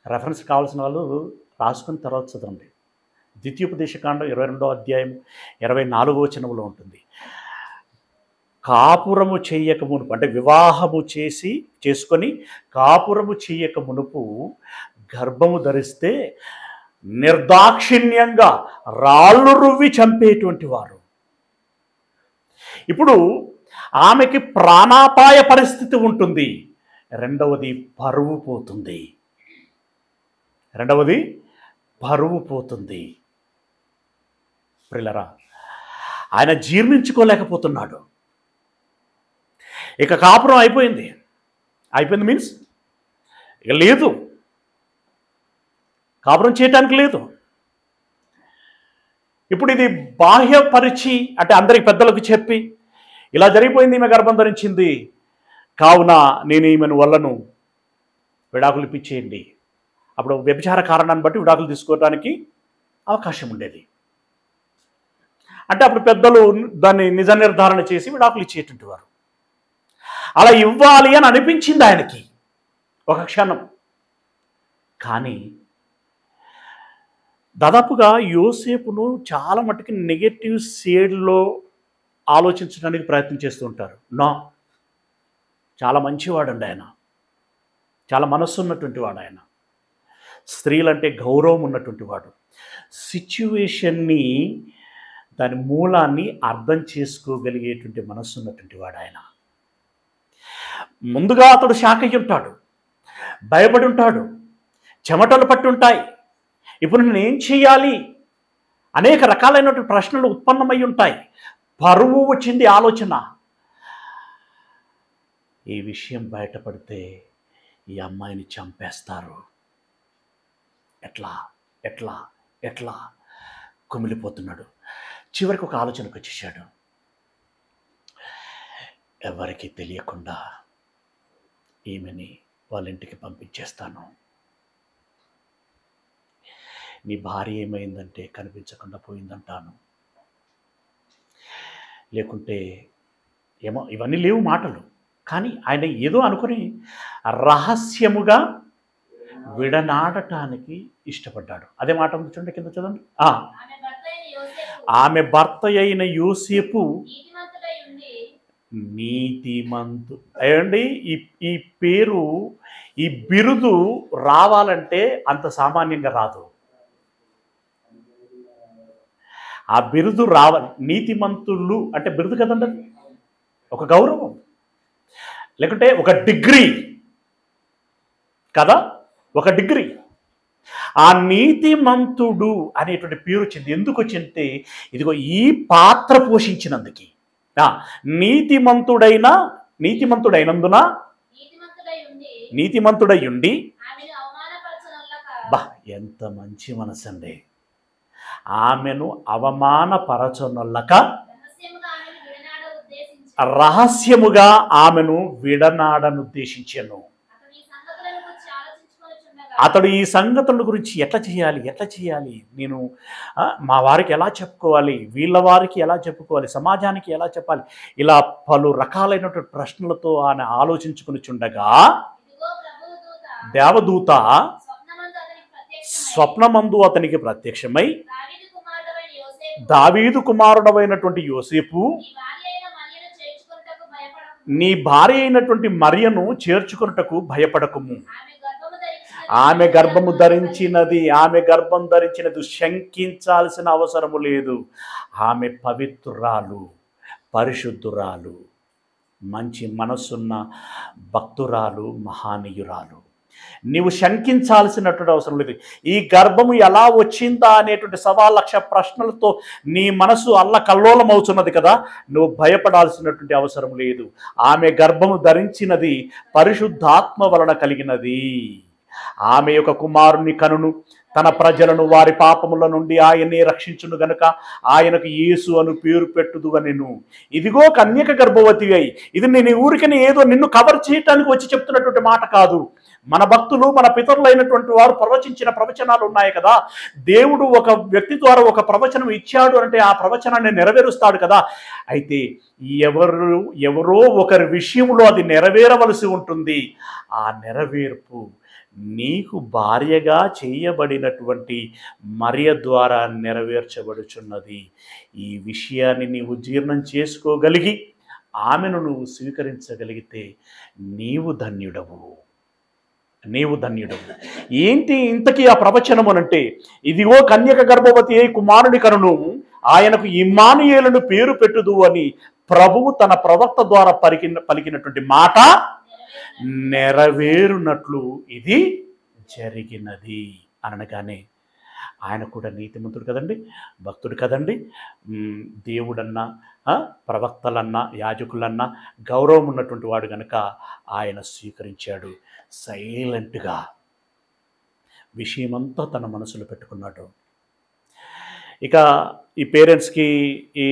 రెఫరెన్స్ కావాల్సిన వాళ్ళు రాసుకుని తర్వాత చదవండి. ద్వితీయోపదేశకాండం 22వ అధ్యాయం 24వ వచనంలో ఉంటుంది. కాపురము చేయక మునుపు, అంటే వివాహము చేసుకొని కాపురము చేయక మునుపు గర్భము ధరిస్తే నిర్దాక్షిణ్యంగా రాళ్ళు రువ్వి చంపేటువంటి వారు. ఇప్పుడు ఆమెకి ప్రాణాపాయ పరిస్థితి ఉంటుంది. రెండవది పరువు పోతుంది. ప్రియులారా, ఆయన జీర్ణించుకోలేకపోతున్నాడు. ఇక కాపురం అయిపోయింది మీన్స్ ఇక లేదు, కాపురం చేయటానికి లేదు. ఇప్పుడు ఇది బాహ్యపరిచి, అంటే అందరికి పెద్దలకు చెప్పి ఇలా జరిగిపోయింది, ఈమె గర్భం ధరించింది, కావున నేను ఈమెను వల్లను, విడాకులు ఇప్పించేయండి. అప్పుడు వ్యభిచార కారణాన్ని బట్టి విడాకులు తీసుకోవడానికి అవకాశం ఉండేది. అంటే అప్పుడు పెద్దలు దాన్ని నిజ నిర్ధారణ చేసి విడాకులు ఇచ్చేటువంటి వారు. అలా ఇవ్వాలి అని అనిపించింది ఆయనకి ఒక క్షణం. కానీ దాదాపుగా యోసేపును చాలా మట్టుకి నెగటివ్ షేడ్లో ఆలోచించడానికి ప్రయత్నం చేస్తూ ఉంటారు. చాలా మంచివాడండి ఆయన, చాలా మనస్సు ఉన్నటువంటి వాడు ఆయన, స్త్రీలంటే గౌరవం ఉన్నటువంటి వాడు, సిచ్యువేషన్ని దాని మూలాన్ని అర్థం చేసుకోగలిగేటువంటి మనస్సు ఉన్నటువంటి వాడు ఆయన. ముందుగా అతడు షాక్ అయ్యి ఉంటాడు, భయపడి ఉంటాడు, చెమటలు పట్టి ఉంటాయి. ఇప్పుడు నేను ఏం చేయాలి, అనేక రకాలైనటువంటి ప్రశ్నలు ఉత్పన్నమై ఉంటాయి. పరువు వచ్చింది ఆలోచన. ఈ విషయం బయటపడితే ఈ అమ్మాయిని చంపేస్తారు, ఎట్లా ఎట్లా ఎట్లా కుమిలిపోతున్నాడు. చివరికి ఒక ఆలోచనకు వచ్చేసాడు, ఎవరికి తెలియకుండా ఈమెని వాళ్ళ ఇంటికి పంపించేస్తాను. నీ భార్య ఏమైందంటే కనిపించకుండా పోయిందంటాను, లేకుంటే ఏమో, ఇవన్నీ లేవు మాటలు. కానీ ఆయన ఏదో అనుకుని రహస్యముగా విడనాడటానికి ఇష్టపడ్డాడు. అదే మాట ఉంది చూడండి, కింద చదవండి. ఆమె భర్త అయిన యోసేపు నీతిమంతు అయ్యండి. ఈ పేరు, ఈ బిరుదు రావాలంటే అంత సామాన్యంగా రాదు. ఆ బిరుదు రావాలి. నీతిమంతులు అంటే బిరుదు కదండి, ఒక గౌరవం, లేకుంటే ఒక డిగ్రీ కదా, ఒక డిగ్రీ. ఆ నీతిమంతుడు అనేటువంటి పేరు వచ్చింది. ఎందుకు వచ్చిందంటే ఇదిగో ఈ పాత్ర పోషించినందుకు. నీతిమంతుడైనందున నీతిమంతుడై ఉండి, బా ఎంత మంచి మనసండి, ఆమెను అవమానపరచనొల్లక రహస్యముగా ఆమెను విడనాడనుద్దేశించెను. అతడు ఈ సంగతుల గురించి ఎట్లా చేయాలి, నేను మా వారికి ఎలా చెప్పుకోవాలి, వీళ్ళ వారికి ఎలా చెప్పుకోవాలి, సమాజానికి ఎలా చెప్పాలి, ఇలా పలు రకాలైనటువంటి ప్రశ్నలతో ఆయన ఆలోచించుకుని చుండగా దేవదూత స్వప్నమందు అతనికి ప్రత్యక్షమై, దావీదు కుమారుడవైనటువంటి యోసేపు, నీ భార్య అయినటువంటి మరియను చేర్చుకొనుటకు భయపడకుము. ఆమె గర్భం ధరించినది శంకించాల్సిన అవసరము లేదు. ఆమె పవిత్రురాలు, పరిశుద్ధురాలు, మంచి మనస్సున్న భక్తురాలు, మహానీయురాలు. నీవు శంకించాల్సినటువంటి అవసరం లేదు. ఈ గర్భము ఎలా వచ్చిందా అనేటువంటి 1,00,000 ప్రశ్నలతో నీ మనసు అల్లకల్లోలం అవుతున్నది కదా, నువ్వు భయపడాల్సినటువంటి అవసరం లేదు. ఆమె గర్భము ధరించినది పరిశుద్ధాత్మ వలన కలిగినది. ఆమె యొక్క కుమారుని కనును, తన ప్రజలను వారి పాపముల నుండి ఆయనే రక్షించును గనుక ఆయనకు యేసు అను పేరు పెట్టుదు అనెను. ఇదిగో కన్యక గర్భవతి అయి, ఇది నేను ఊరికనే ఏదో నిన్ను కవర్ చేయటానికి వచ్చి చెప్తున్నటువంటి మాట కాదు. మన భక్తులు, మన పితరులైనటువంటి వారు ప్రవచించిన ప్రవచనాలు ఉన్నాయి కదా. దేవుడు ఒక వ్యక్తి ద్వారా ఒక ప్రవచనం ఇచ్చాడు అంటే ఆ ప్రవచనాన్ని నెరవేరుస్తాడు కదా. అయితే ఎవరో ఒకరి విషయంలో అది నెరవేరవలసి ఉంటుంది. ఆ నెరవేర్పు నీకు భార్యగా చేయబడినటువంటి మరియ ద్వారా నెరవేర్చబడుచున్నది. ఈ విషయాన్ని నీవు జీర్ణం చేసుకోగలిగి ఆమెను నువ్వు స్వీకరించగలిగితే నీవు ధన్యుడవు. ఏంటి ఇంతకీ ఆ ప్రవచనం అనంటే, ఇదిగో కన్యక గర్భవతి అయి కుమారుని కనును, ఆయనకు ఇమ్మానుయేలును పేరు పెట్టుదు అని ప్రభువు తన ప్రవక్త ద్వారా పలికినటువంటి మాట నెరవేరునట్లు ఇది జరిగినది అనగానే ఆయన కూడా నీతిమంతుడు కదండి, భక్తుడు కదండి. దేవుడన్నా, ప్రవక్తలన్నా, యాజకులన్నా గౌరవం ఉన్నటువంటి వాడు కనుక ఆయన స్వీకరించాడు. సైలెంట్గా విషయమంతా తన మనసులో పెట్టుకున్నాడు. ఇక ఈ పేరెంట్స్కి, ఈ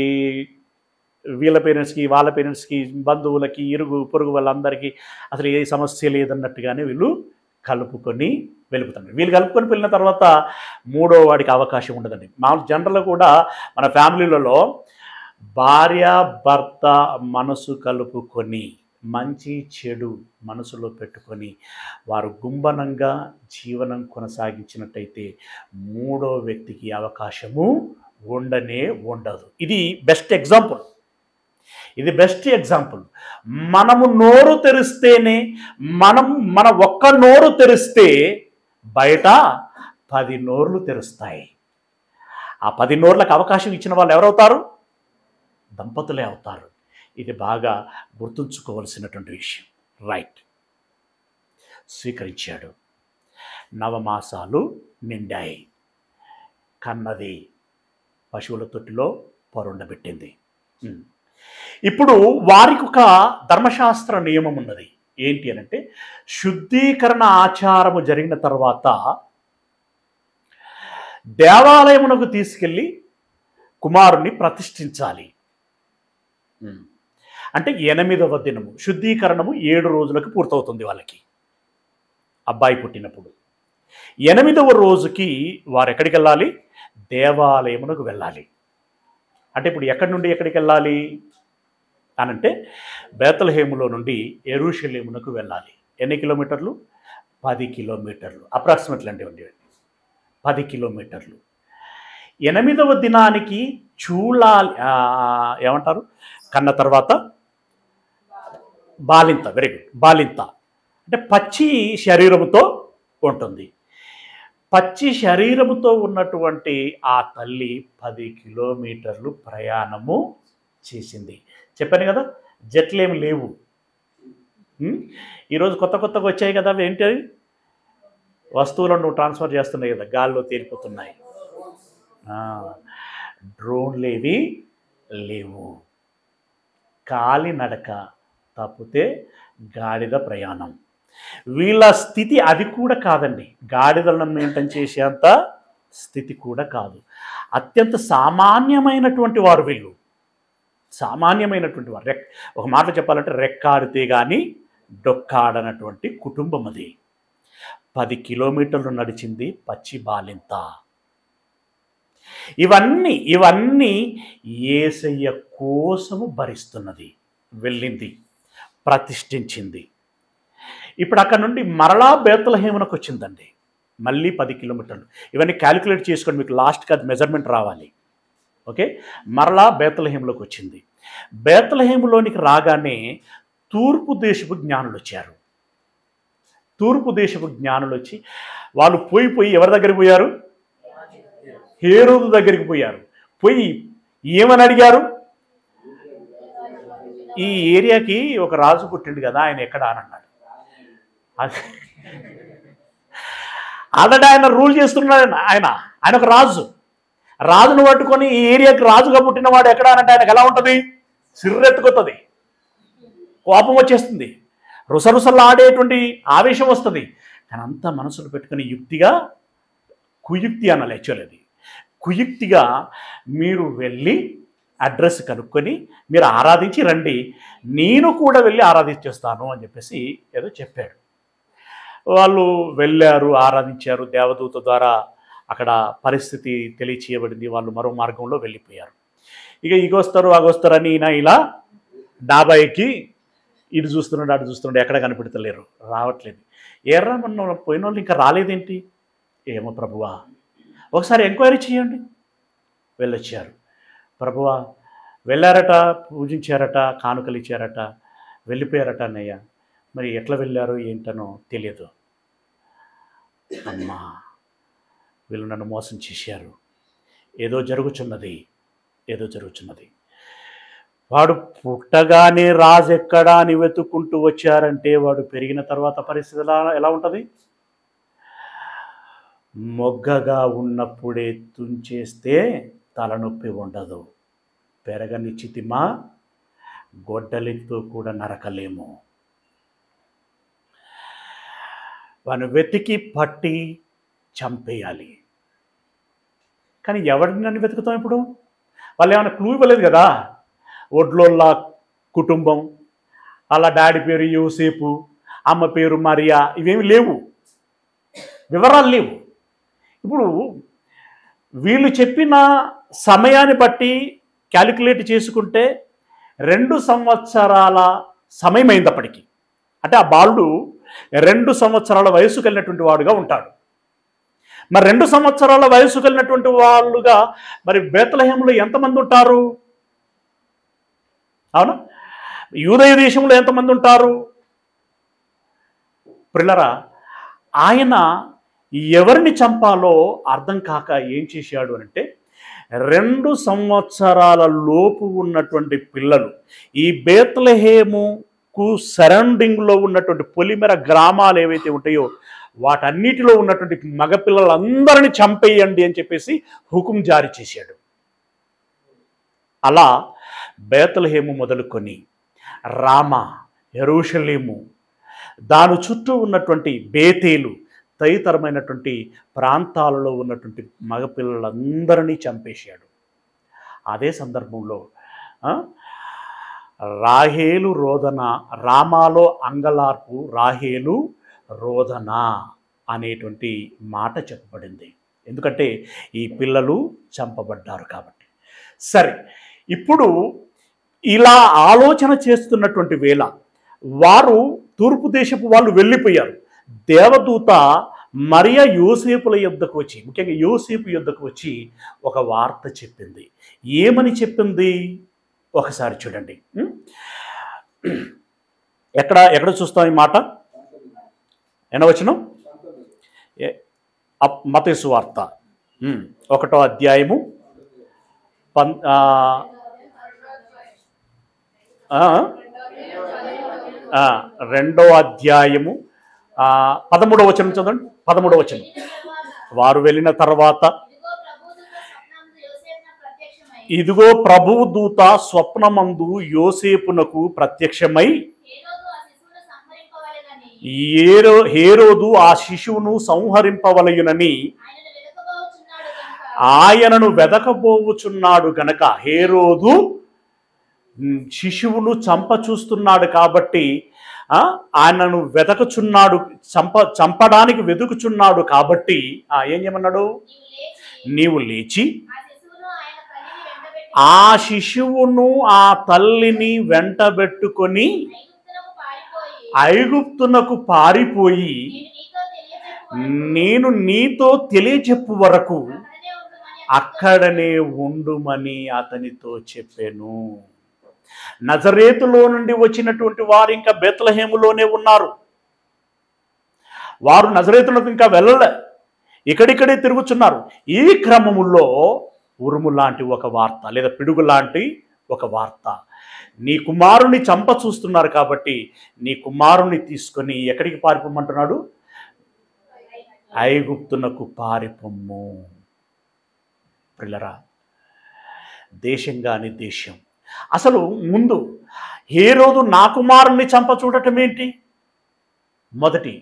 వీళ్ళ పేరెంట్స్కి, వాళ్ళ పేరెంట్స్కి, బంధువులకి, ఇరుగు పొరుగు వాళ్ళందరికీ అసలు ఏ సమస్య లేదన్నట్టుగానే వీళ్ళు కలుపుకొని వెళ్ళిపోతున్నారు. వీళ్ళు కలుపుకొని వెళ్ళిన తర్వాత మూడో వాడికి అవకాశం ఉండదండి. జనరల్గా కూడా మన ఫ్యామిలీలలో భార్య భర్త మనసు కలుపుకొని మంచి చెడు మనసులో పెట్టుకొని వారు గుంబనంగా జీవనం కొనసాగించినట్టయితే మూడో వ్యక్తికి అవకాశము ఉండదు. ఇది బెస్ట్ ఎగ్జాంపుల్. మనము నోరు తెరిస్తేనే, మన ఒక్క నోరు తెరిస్తే బయట 10 నోర్లు తెరుస్తాయి. ఆ 10 నోర్లకు అవకాశం ఇచ్చిన వాళ్ళు ఎవరవుతారు? దంపతులే అవుతారు. ఇది బాగా గుర్తుంచుకోవలసినటువంటి విషయం. రైట్, స్వీకరించాడు. 9 మాసాలు నిండాయి. కన్నది, పశువుల తొట్టిలో పరుండబెట్టింది. ఇప్పుడు వారికి ఒక ధర్మశాస్త్ర నియమం ఉన్నది. ఏంటి అనంటే, శుద్ధీకరణ ఆచారము జరిగిన తర్వాత దేవాలయమునకు తీసుకెళ్ళి కుమారుణ్ణి ప్రతిష్ఠించాలి. అంటే 8వ దినము శుద్ధీకరణము 7 రోజులకు పూర్తవుతుంది వాళ్ళకి, అబ్బాయి పుట్టినప్పుడు. 8వ రోజుకి వారు ఎక్కడికి వెళ్ళాలి? దేవాలయమునకు వెళ్ళాలి. అంటే ఇప్పుడు ఎక్కడి నుండి ఎక్కడికి వెళ్ళాలి అనంటే, బేతలహేములో నుండి యెరూషలేమునకు వెళ్ళాలి. ఎన్ని కిలోమీటర్లు? 10 కిలోమీటర్లు అప్రాక్సిమేట్లీ అంటే 10 కిలోమీటర్లు. 8వ దినానికి చూలాలి, ఏమంటారు, కన్న తర్వాత బాలింత. వెరీ గుడ్, బాలింత అంటే పచ్చి శరీరముతో ఉంటుంది. పచ్చి శరీరముతో ఉన్నటువంటి ఆ తల్లి 10 కిలోమీటర్లు ప్రయాణము చేసింది. చెప్పాను కదా, జట్లేమి లేవు. ఈరోజు కొత్తగా వచ్చాయి కదా, ఏంటి అవి? వస్తువులను నువ్వు ట్రాన్స్ఫర్ చేస్తున్నాయి కదా, గాల్లో తేలిపోతున్నాయి. డ్రోన్లేవి లేవు. కాలినడక తప్పితే గాడిద ప్రయాణం. వీళ్ళ స్థితి అది కూడా కాదండి, గాడిదలను మెయింటైన్ చేసేంత స్థితి కూడా కాదు. అత్యంత సామాన్యమైనటువంటి వారు వీళ్ళు, సామాన్యమైనటువంటి వారు. ఒక మాట చెప్పాలంటే రెక్కాడితే కానీ డొక్కాడనటువంటి కుటుంబం అది. 10 కిలోమీటర్లు నడిచింది పచ్చి బాలింత. ఇవన్నీ యేసయ్య కోసము భరిస్తున్నది. వెళ్ళింది, ప్రతిష్ఠించింది. ఇప్పుడు అక్కడ నుండి మరలా బేత్లెహేమునకు వచ్చిందండి. మళ్ళీ 10 కిలోమీటర్లు. ఇవన్నీ క్యాలిక్యులేట్ చేసుకోండి, మీకు లాస్ట్కి అది మెజర్మెంట్ రావాలి. ఓకే, మరలా బేత్లెహేములోకి వచ్చింది. బేత్లెహేములోనికి రాగానే తూర్పు దేశపు జ్ఞానులు వచ్చారు. తూర్పు దేశపు జ్ఞానులు వచ్చి వాళ్ళు పోయి ఎవరి దగ్గరికి పోయారు? హేరోదు దగ్గరికి పోయారు. పోయి ఏమని అడిగారు? ఈ ఏరియాకి ఒక రాజు పుట్టిండు కదా, ఆయన ఎక్కడ అని అన్నాడు. ఆల్రెడీ ఆయన రూల్ చేస్తున్నాడు. ఆయన ఒక రాజును పట్టుకొని ఈ ఏరియాకి రాజుగా పుట్టినవాడు ఎక్కడ అనంటే ఆయనకు ఎలా ఉంటుంది? సిర్రెత్తుకొస్తుంది, కోపం వచ్చేస్తుంది, రుసరుసలు ఆడేటువంటి ఆవేశం వస్తుంది. కానీ అంతా మనసులో పెట్టుకుని కుయుక్తి అనాలి. యాక్చువల్ అది కుయుక్తిగా మీరు వెళ్ళి అడ్రస్ కనుక్కొని మీరు ఆరాధించి రండి, నేను కూడా వెళ్ళి ఆరాధించేస్తాను అని చెప్పేసి ఏదో చెప్పాడు. వాళ్ళు వెళ్ళారు, ఆరాధించారు. దేవదూత ద్వారా అక్కడ పరిస్థితి తెలియచేయబడింది. వాళ్ళు మరో మార్గంలో వెళ్ళిపోయారు. ఇక ఇగొస్తారు అగొస్తారని ఈయన ఇలా డాబా ఎక్కి ఇటు చూస్తున్నాడు అటు చూస్తున్నాడు, ఎక్కడ కనిపెడతలేరు, రావట్లేదు. ఏర్రా మొన్న పోయిన వాళ్ళు ఇంకా రాలేదేంటి? ఏమో ప్రభువా, ఒకసారి ఎంక్వైరీ చేయండి. వెళ్ళొచ్చారు. ప్రభువా వెళ్ళారట, పూజించారట, కానుకలు ఇచ్చారట, వెళ్ళిపోయారట అన్నయ్య. మరి ఎట్లా వెళ్ళారో ఏంటనో తెలియదు. అమ్మా, వీళ్ళు నన్ను మోసం చేశారు, ఏదో జరుగుచున్నది, ఏదో జరుగుతున్నది. వాడు పుట్టగానే రాజు ఎక్కడా అని వెతుక్కుంటూ వచ్చారంటే వాడు పెరిగిన తర్వాత పరిస్థితి ఎలా ఉంటుంది? మొగ్గగా ఉన్నప్పుడే తుంచేస్తే తలనొప్పి ఉండదు. పెరగనిచ్చితిమా గొడ్డలితో కూడా నరకలేము. వాడిని వెతికి పట్టి చంపేయాలి. కానీ ఎవరిని నన్ను వెతుకుతాం ఇప్పుడు? వాళ్ళు ఏమైనా క్లూ ఇవ్వలేదు కదా. ఒడ్లోళ్ళ కుటుంబం, అలా డాడీ పేరు యోసేపు, అమ్మ పేరు మరియా, ఇవేమి లేవు, వివరాలు లేవు. ఇప్పుడు వీళ్ళు చెప్పిన సమయాన్ని బట్టి క్యాలిక్యులేట్ చేసుకుంటే 2 సంవత్సరాల సమయం అయిందప్పటికీ. అంటే ఆ బాలుడు 2 సంవత్సరాల వయసు కలిగినటువంటి వాడుగా ఉంటాడు. మరి 2 సంవత్సరాల వయసు కలిగినటువంటి వాళ్ళుగా మరి బేత్లెహేములో ఎంతమంది ఉంటారు? అవునా? యూదయ దేశంలో ఎంతమంది ఉంటారు? ప్రియులారా, ఆయన ఎవరిని చంపాలో అర్థం కాక ఏం చేశాడు అంటే 2 సంవత్సరాల లోపు ఉన్నటువంటి పిల్లలు, ఈ బేత్లెహేముకు సరౌండింగ్లో ఉన్నటువంటి పొలిమెర గ్రామాలు ఏవైతే ఉంటాయో వాటన్నిటిలో ఉన్నటువంటి మగపిల్లలందరినీ చంపేయండి అని చెప్పేసి హుకుం జారీ చేశాడు. అలా బేత్లెహేము మొదలుకొని రామా, యెరూషలేము, దాని చుట్టూ ఉన్నటువంటి బేతేలు తదితరమైనటువంటి ప్రాంతాలలో ఉన్నటువంటి మగపిల్లలందరినీ చంపేశాడు. అదే సందర్భంలో రాహేలు రోదన, రామాలో అంగలార్పు, రాహేలు రోదన అనేటువంటి మాట చెప్పబడింది. ఎందుకంటే ఈ పిల్లలు చంపబడ్డారు కాబట్టి. సరే, ఇప్పుడు ఇలా ఆలోచన చేస్తున్నటువంటి వేళ వారు తూర్పు దేశపు వాళ్ళు వెళ్ళిపోయారు. దేవదూత మరియ యోసేపుల యొద్దకు వచ్చి, ముఖ్యంగా యోసేపు యొద్దకు వచ్చి ఒక వార్త చెప్పింది. ఏమని చెప్పింది ఒకసారి చూడండి. ఎక్కడ చూస్తాం ఈ మాట? ఎన్నవచనం? మత్తయి సువార్త 1వ అధ్యాయము 2వ అధ్యాయము 13వ వచనం చదవండి. 13వ వచనం. వారు వెళ్ళిన తర్వాత ఇదిగో ప్రభువు దూత స్వప్నమందు యోసేపునకు ప్రత్యక్షమై హేరోదు ఆ శిశువును సంహరింపవలయునని ఆయనను వెదకబోవుచున్నాడు గనక, హేరోదు శిశువును చంప చూస్తున్నాడు కాబట్టి ఆయనను వెతకుచున్నాడు, చంపడానికి వెతుకుచున్నాడు కాబట్టి ఏం చేయమన్నాడు? నీవు లేచి ఆ శిశువును ఆ తల్లిని వెంటబెట్టుకొని ఐగుప్తునకు పారిపోయి నేను నీతో తెలియజెప్పు వరకు అక్కడనే ఉండుమని అతనితో చెప్పాను. నజరేతులో నుండి వచ్చినటువంటి వారు ఇంకా బేత్లెహేములోనే ఉన్నారు. వారు నజరేతులకు ఇంకా వెళ్ళలే, ఇక్కడిక్కడే తిరుగుతున్నారు. ఈ క్రమములో ఉరుము లాంటి ఒక వార్త, లేదా పిడుగు లాంటి ఒక వార్త, నీ కుమారుని చంప చూస్తున్నారు కాబట్టి నీ కుమారుని తీసుకొని ఎక్కడికి పారిపోమంటున్నాడు? ఐగుప్తునకు పారిపోమ్ము. పిల్లరా, దేశం కాని దేశం. అసలు ముందు హేరోదు నా కుమారుణ్ణి చంప చూడటం ఏంటి? మొదటి,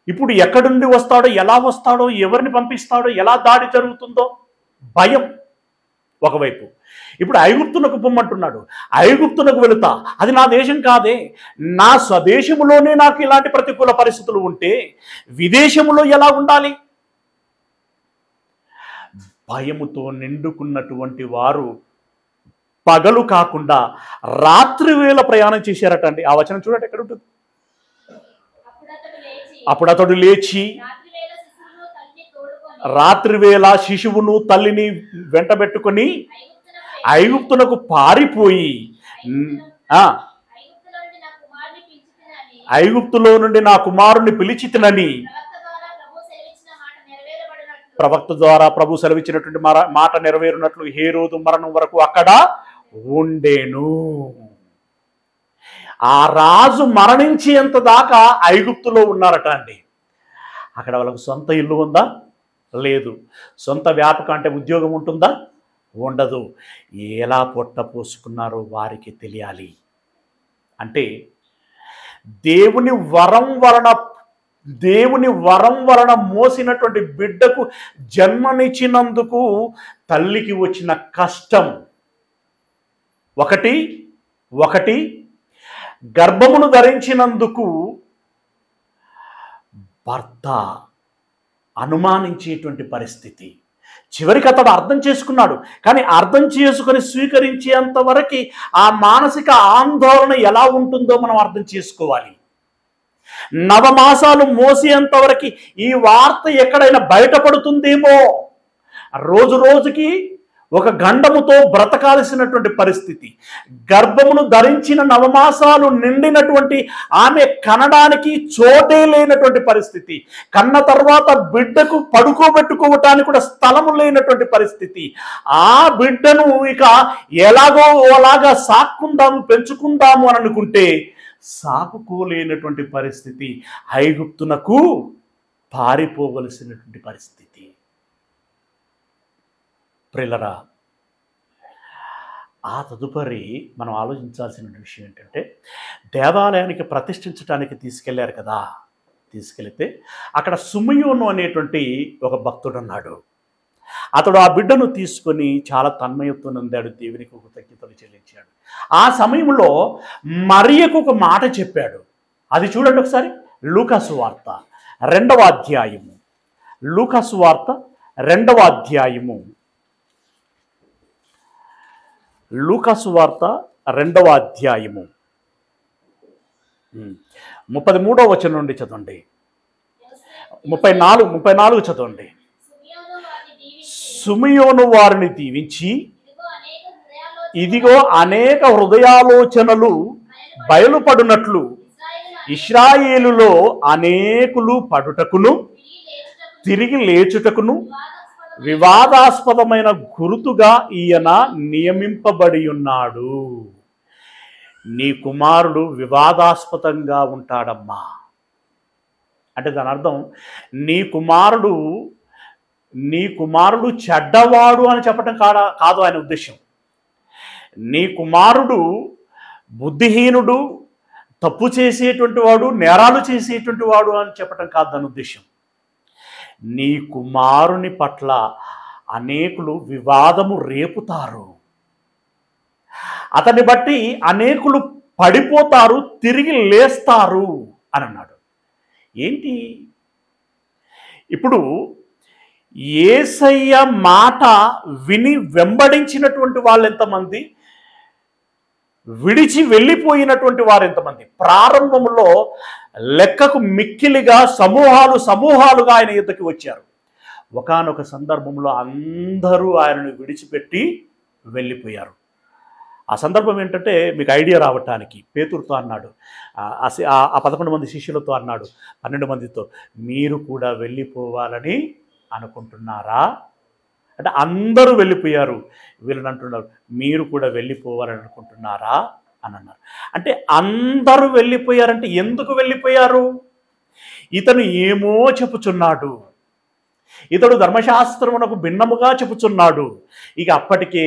ఇప్పుడు ఎక్కడి నుండి వస్తాడో, ఎలా వస్తాడో, ఎవరిని పంపిస్తాడో, ఎలా దాడి జరుగుతుందో భయం. ఒకవైపు. ఇప్పుడు ఐగుప్తునకు పొమ్మంటున్నాడు. ఐగుప్తునకు వెళుతా, అది నా దేశం కాదే. నా స్వదేశములోనే నాకు ఇలాంటి ప్రతికూల పరిస్థితులు ఉంటే విదేశములో ఎలా ఉండాలి? భయముతో నిండుకున్నటువంటి వారు పగలు కాకుండా రాత్రి వేళ ప్రయాణం చేశారట అండి. ఆ వచనం చూడండి ఎక్కడ ఉంటుంది. అప్పుడు అతడు లేచి రాత్రి వేళ శిశువును తల్లిని వెంటబెట్టుకొని ఐగుప్తునకు పారిపోయి, ఐగుప్తులో నుండి నా కుమారుని పిలిచితినని ప్రవక్త ద్వారా ప్రభు సెలవిచ్చినటువంటి మాట నెరవేరునట్లు హేరోదు మరణం వరకు అక్కడ ఉండేను. ఆ రాజు మరణించేంత దాకా ఐగుప్తులో ఉన్నారట అండి. అక్కడ వాళ్ళకు సొంత ఇల్లు ఉందా? లేదు. సొంత వ్యాపకం అంటే ఉద్యోగం ఉంటుందా? ఉండదు. ఎలా పొట్ట పోసుకున్నారో వారికి తెలియాలి. అంటే దేవుని వరం వలన మోసినటువంటి బిడ్డకు జన్మనిచ్చినందుకు తల్లికి వచ్చిన కష్టం ఒకటి, గర్భమును ధరించినందుకు భర్త అనుమానించేటువంటి పరిస్థితి. చివరికి అతడు అర్థం చేసుకున్నాడు. కానీ అర్థం చేసుకొని స్వీకరించేంత వరకు ఆ మానసిక ఆందోళన ఎలా ఉంటుందో మనం అర్థం చేసుకోవాలి. నవమాసాలు మోసేంత వరకు ఈ వార్త ఎక్కడైనా బయటపడుతుందేమో, రోజు రోజుకి ఒక గండముతో బ్రతకాల్సినటువంటి పరిస్థితి. గర్భమును ధరించిన నవమాసాలు నిండినటువంటి ఆమె కనడానికి చోటే లేనటువంటి పరిస్థితి. కన్న తర్వాత బిడ్డకు పడుకోబెట్టుకోవటానికి కూడా స్థలము లేనటువంటి పరిస్థితి. ఆ బిడ్డను ఇక ఎలాగో అలాగా సాక్కుందాము, పెంచుకుందాము అని అనుకుంటే సాకుకోలేనటువంటి పరిస్థితి. ఐగుప్తునకు పారిపోవలసినటువంటి పరిస్థితి. ప్రియులారా, ఆ తదుపరి మనం ఆలోచించాల్సిన విషయం ఏంటంటే, దేవాలయానికి ప్రతిష్ఠించడానికి తీసుకెళ్లారు కదా. తీసుకెళ్తే అక్కడ సుమయోను అనేటువంటి ఒక భక్తుడు ఉన్నాడు. అతడు ఆ బిడ్డను తీసుకొని చాలా తన్మయత్వం పొందాడు, దేవునికి కృతజ్ఞతలు చెల్లించాడు. ఆ సమయంలో మరియకు ఒక మాట చెప్పాడు. అది చూడండి ఒకసారి. లూకాసు వార్త 2వ అధ్యాయము. లూకాసు వార్త 2వ అధ్యాయము. లూకాసు వార్త 2వ అధ్యాయము 33వ వచనం నుండి చదవండి. 34 చదవండి. సుమయోను వారిని దీవించి, ఇదిగో అనేక హృదయాలోచనలు బయలుపడునట్లు ఇశ్రాయేలులో అనేకులు పడుటకును తిరిగి లేచుటకును వివాదాస్పదమైన గురుతుగా ఈయన నియమింపబడి ఉన్నాడు. నీ కుమారుడు వివాదాస్పదంగా ఉంటాడమ్మా అంటే దాని అర్థం నీ కుమారుడు చెడ్డవాడు అని చెప్పటం కాదు ఆయన ఉద్దేశం. నీ కుమారుడు బుద్ధిహీనుడు, తప్పు చేసేటువంటి వాడు, నేరాలు చేసేటువంటి వాడు అని చెప్పటం కాదు దాని ఉద్దేశం. నీ కుమారుని పట్ల అనేకులు వివాదము రేపుతారు, అతన్ని బట్టి అనేకులు పడిపోతారు, తిరిగి లేస్తారు అని అన్నాడు. ఏంటి ఇప్పుడు యేసయ్య మాట విని వెంబడించినటువంటి వాళ్ళు ఎంతమంది, విడిచి వెళ్ళిపోయినటువంటి వారు ఎంతమంది? ప్రారంభంలో లెక్కకు మిక్కిలిగా సమూహాలుగా ఆయన యుద్ధకి వచ్చారు. ఒకానొక సందర్భంలో అందరూ ఆయనను విడిచిపెట్టి వెళ్ళిపోయారు. ఆ సందర్భం ఏంటంటే మీకు ఐడియా రావటానికి పేతురుతో అన్నాడు, ఆ 11 మంది శిష్యులతో అన్నాడు, 12 మందితో, మీరు కూడా వెళ్ళిపోవాలని అనుకుంటున్నారా అంటే అందరూ వెళ్ళిపోయారు. వీళ్ళని అంటున్నారు, మీరు కూడా వెళ్ళిపోవాలని అనుకుంటున్నారా అని అన్నారు. అంటే అందరూ వెళ్ళిపోయారంటే ఎందుకు వెళ్ళిపోయారు? ఇతను ఏమో చెప్పుచున్నాడు, ఇతడు ధర్మశాస్త్రమునకు భిన్నముగా చెప్పుచున్నాడు. ఇక అప్పటికే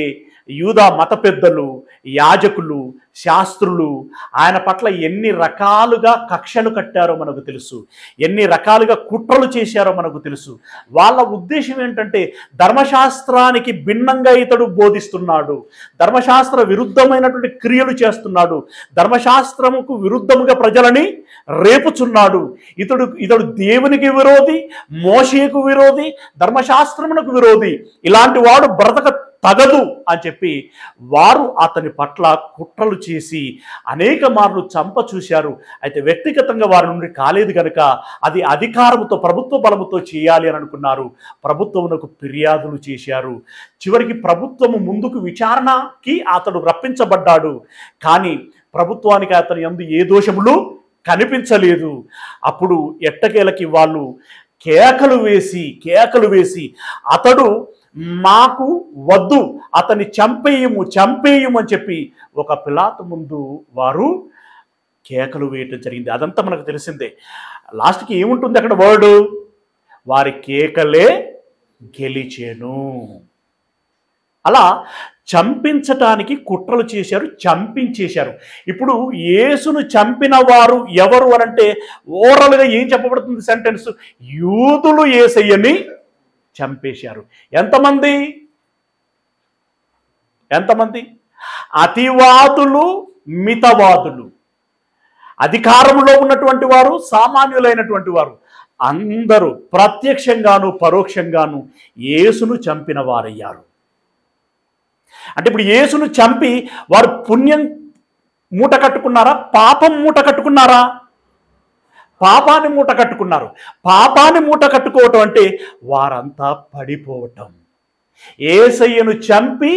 యూదా మత పెద్దలు యాజకులు, శాస్త్రులు ఆయన పట్ల ఎన్ని రకాలుగా కక్షలు కట్టారో మనకు తెలుసు, ఎన్ని రకాలుగా కుట్రలు చేశారో మనకు తెలుసు. వాళ్ళ ఉద్దేశం ఏంటంటే ధర్మశాస్త్రానికి భిన్నంగా ఇతడు బోధిస్తున్నాడు, ధర్మశాస్త్ర విరుద్ధమైనటువంటి క్రియలు చేస్తున్నాడు, ధర్మశాస్త్రముకు విరుద్ధముగా ప్రజలని రేపుచున్నాడు, ఇతడు దేవునికి విరోధి, మోషేకు విరోధి, ధర్మశాస్త్రమునకు విరోధి, ఇలాంటి వాడు బ్రతక తగదు అని చెప్పి వారు అతని పట్ల కుట్రలు చేసి అనేక మార్లు చంప చూశారు. అయితే వ్యక్తిగతంగా వారి నుండి కాలేదు కనుక అది అధికారముతో, ప్రభుత్వ బలముతో చేయాలి అని అనుకున్నారు. ప్రభుత్వమునకు ఫిర్యాదులు చేశారు. చివరికి ప్రభుత్వము ముందుకు విచారణకి అతడు రప్పించబడ్డాడు. కానీ ప్రభుత్వానికి అతని యందు ఏ దోషములు కనిపించలేదు. అప్పుడు ఎట్టకేలకి వాళ్ళు కేకలు వేసి అతడు మాకు వద్దు, అతన్ని చంపేయము అని చెప్పి ఒక పిలాతు ముందు వారు కేకలు వేయటం జరిగింది. అదంతా మనకు తెలిసిందే. లాస్ట్కి ఏముంటుంది అక్కడ వర్డ్? వారి కేకలే గెలిచెను. అలా చంపించటానికి కుట్రలు చేశారు, చంపించేశారు. ఇప్పుడు యేసును చంపిన వారు ఎవరు అనంటే ఓవరాల్గా ఏం చెప్పబడుతుంది సెంటెన్స్? యూదులు యేసయ్యని చంపేశారు. ఎంతమంది? అతివాదులు, మితవాదులు, అధికారంలో ఉన్నటువంటి వారు, సామాన్యులైనటువంటి వారు అందరూ ప్రత్యక్షంగాను పరోక్షంగాను యేసును చంపిన వారయ్యారు. అంటే ఇప్పుడు యేసును చంపి వారు పుణ్యం మూట కట్టుకున్నారా, పాపం మూట కట్టుకున్నారా? పాపాన్ని మూట కట్టుకున్నారు. పాపాన్ని మూట కట్టుకోవటం అంటే వారంతా పడిపోవటం. యేసయ్యను చంపి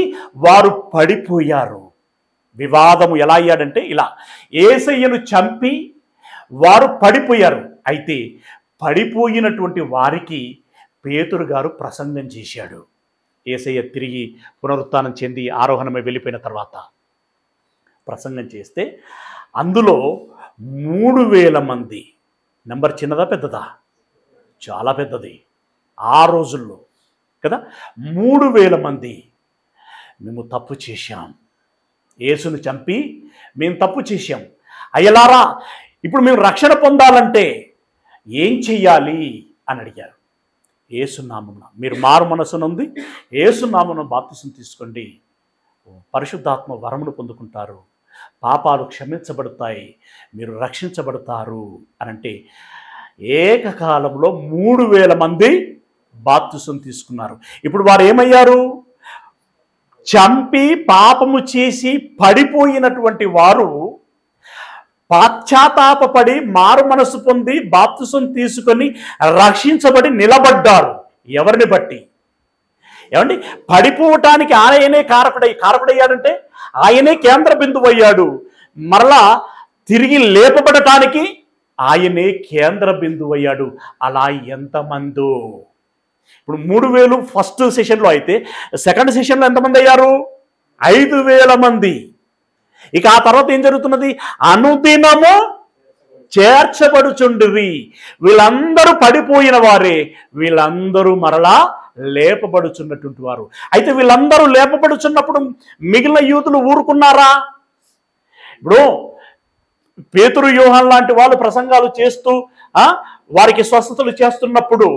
వారు పడిపోయారు. వివాదము ఎలా అయ్యాడంటే ఇలా, యేసయ్యను చంపి వారు పడిపోయారు. అయితే పడిపోయినటువంటి వారికి పేతురు గారు ప్రసంగం చేశాడు. యేసయ్య తిరిగి పునరుత్థానం చెంది ఆరోహణమై వెళ్ళిపోయిన తర్వాత ప్రసంగం చేస్తే అందులో 3000 మంది, నెంబర్ చిన్నదా పెద్దదా? చాలా పెద్దది. ఆ రోజుల్లో కదా, 3000 మంది మేము తప్పు చేశాం, యేసును చంపి మేము తప్పు చేశాం, అయ్యలారా ఇప్పుడు మేము రక్షణ పొందాలంటే ఏం చెయ్యాలి అని అడిగారు. యేసునామమున మీరు మారు మనసునుంది యేసునామమున బాప్తిసం తీసుకోండి, పరిశుద్ధాత్మ వరమును పొందుకుంటారు, పాపాలు క్షమించబడతాయి, మీరు రక్షించబడతారు అనంటే ఏకకాలంలో 3000 మంది బాప్తిసం తీసుకున్నారు. ఇప్పుడు వారు ఏమయ్యారు? చంపి పాపము చేసి పడిపోయినటువంటి వారు పాశ్చాత్తాపపడి మారు మనసు పొంది బాప్తిసం తీసుకొని రక్షించబడి నిలబడ్డారు. ఎవరిని బట్టి? ఏమండి, పడిపోవటానికి ఆయనే కారకుడయ్యాడంటే ఆయనే కేంద్ర బిందువు అయ్యాడు. మరలా తిరిగి లేపబడటానికి ఆయనే కేంద్ర బిందువు అయ్యాడు. అలా ఎంతమందో? ఇప్పుడు 3000 ఫస్ట్ సెషన్లో అయితే సెకండ్ సెషన్లో ఎంతమంది అయ్యారు? 5000 మంది. ఇక ఆ తర్వాత ఏం జరుగుతున్నది? అనుదినము చేర్చబడుచుండిరి. వీళ్ళందరూ పడిపోయిన వారే, వీళ్ళందరూ మరలా లేపబడుచున్నటువంటి వారు. అయితే వీళ్ళందరూ లేపబడుచున్నప్పుడు మిగిలిన యూదులు ఊరుకున్నారా? ఇప్పుడు పేతురు, యోహాన్ లాంటి వాళ్ళు ప్రసంగాలు చేస్తూ వారికి స్వస్థతలు చేస్తున్నప్పుడు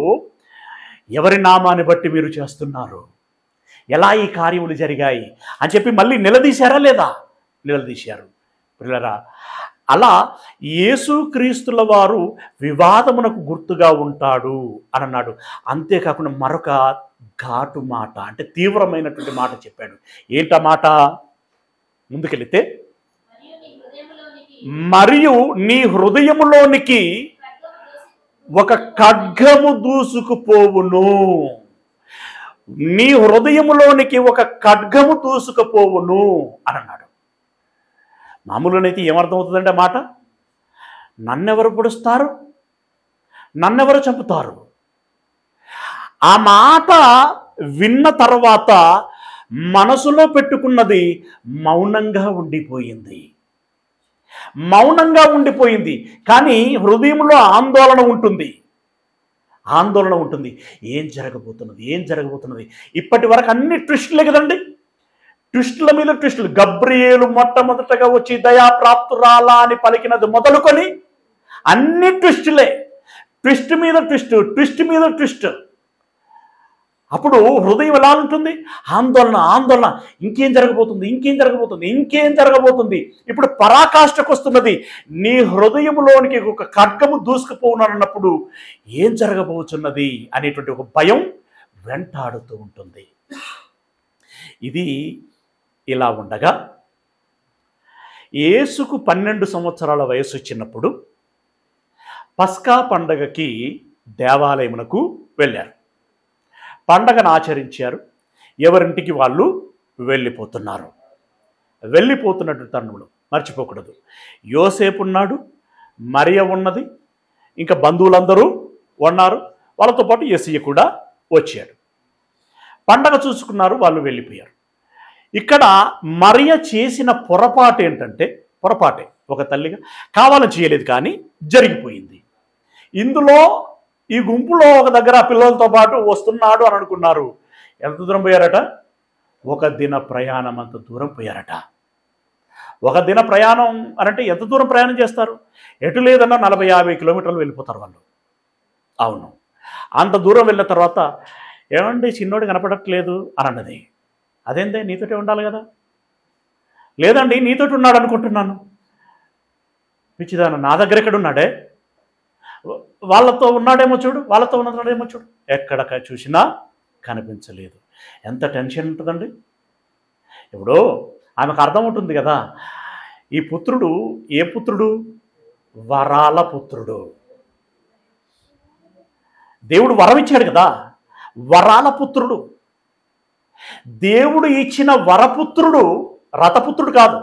ఎవరి నామాన్ని బట్టి మీరు చేస్తున్నారు, ఎలా ఈ కార్యములు జరిగాయి అని చెప్పి మళ్ళీ నిలదీశారా లేదా? నిలదీశారు. పిల్లరా, అలా యేసుక్రీస్తుల వారు వివాదమునకు గుర్తుగా ఉంటాడు అని అన్నాడు. అంతేకాకుండా మరొక ఘాటు మాట, అంటే తీవ్రమైనటువంటి మాట చెప్పాడు. ఏంటా మాట? ముందుకెళితే, మరియు నీ హృదయములోనికి ఒక ఖడ్గము దూసుకుపోవును. నీ హృదయములోనికి ఒక ఖడ్గము దూసుకుపోవును అని అన్నాడు. మామూలుగానైతే ఏమర్థమవుతుందంటే మాట, నన్నెవరు పొడుస్తారు, నన్నెవరు చంపుతారు. ఆ మాట విన్న తర్వాత మనసులో పెట్టుకున్నది మౌనంగా ఉండిపోయింది. కానీ హృదయంలో ఆందోళన ఉంటుంది. ఏం జరగబోతున్నది? ఇప్పటి వరకు అన్ని ట్విస్టులే కదండి. ట్విస్టుల మీద ట్విస్టులు. గబ్రియేలు మొట్టమొదటగా వచ్చి దయాప్రాప్తురాలా అని పలికినది మొదలుకొని అన్ని ట్విస్టులే, ట్విస్ట్ మీద ట్విస్ట్, ట్విస్ట్ మీద ట్విస్ట్. అప్పుడు హృదయం ఎలా ఉంటుంది? ఆందోళన, ఆందోళన. ఇంకేం జరగబోతుంది, ఇంకేం జరగబోతుంది, ఇంకేం జరగబోతుంది. ఇప్పుడు పరాకాష్ఠకు వస్తున్నది. నీ హృదయంలోనికి ఒక ఖడ్గము దూసుకుపోనన్నప్పుడు ఏం జరగబోతున్నది అనేటువంటి ఒక భయం వెంటాడుతూ ఉంటుంది. ఇది ఇలా ఉండగా యేసుకు 12 సంవత్సరాల వయసు వచ్చినప్పుడు పస్కా పండగకి దేవాలయమునకు వెళ్ళారు. పండగను ఆచరించారు. ఎవరింటికి వాళ్ళు వెళ్ళిపోతున్నారు. వెళ్ళిపోతున్నటువంటి తరుణంలో మర్చిపోకూడదు, యోసేపు ఉన్నాడు, మరియ ఉన్నది, ఇంకా బంధువులందరూ ఉన్నారు. వాళ్ళతో పాటు యేసయ్య కూడా వచ్చాడు. పండగ చూసుకున్నారు, వాళ్ళు వెళ్ళిపోయారు. ఇక్కడ మరియ చేసిన పొరపాటు ఏంటంటే, పొరపాటే, ఒక తల్లిగా కావాలని చేయలేదు కానీ జరిగిపోయింది. ఇందులో ఈ గుంపులో ఒక దగ్గర పిల్లలతో పాటు వస్తున్నాడు అని అనుకున్నారు. ఎంత దూరం పోయారట? ఒక దిన ప్రయాణం అంత దూరం పోయారట. ఒక దిన ప్రయాణం అనంటే ఎంత దూరం ప్రయాణం చేస్తారు? ఎటు లేదన్నా 40-50 కిలోమీటర్లు వెళ్ళిపోతారు వాళ్ళు. అవును, అంత దూరం వెళ్ళిన తర్వాత ఏమండి చిన్నోడు కనపడట్లేదు అని అన్నది. అదేందే, నీతోటే ఉండాలి కదా. లేదండి నీతోటి ఉన్నాడు అనుకుంటున్నాను. పిచ్చిదాన, నా దగ్గర ఎక్కడ ఉన్నాడే? వాళ్ళతో ఉన్నాడేమో చూడు, వాళ్ళతో ఉన్నాడేమో చూడు. ఎక్కడ చూసినా కనిపించలేదు. ఎంత టెన్షన్ ఉంటుందండి. ఇప్పుడు ఆమెకు అర్థం ఉంటుంది కదా, ఈ పుత్రుడు ఏ పుత్రుడు? వరాల పుత్రుడు. దేవుడు వరం ఇచ్చాడు కదా, వరాల పుత్రుడు. దేవుడు ఇచ్చిన వరపుత్రుడు రథపుత్రుడు కాదు.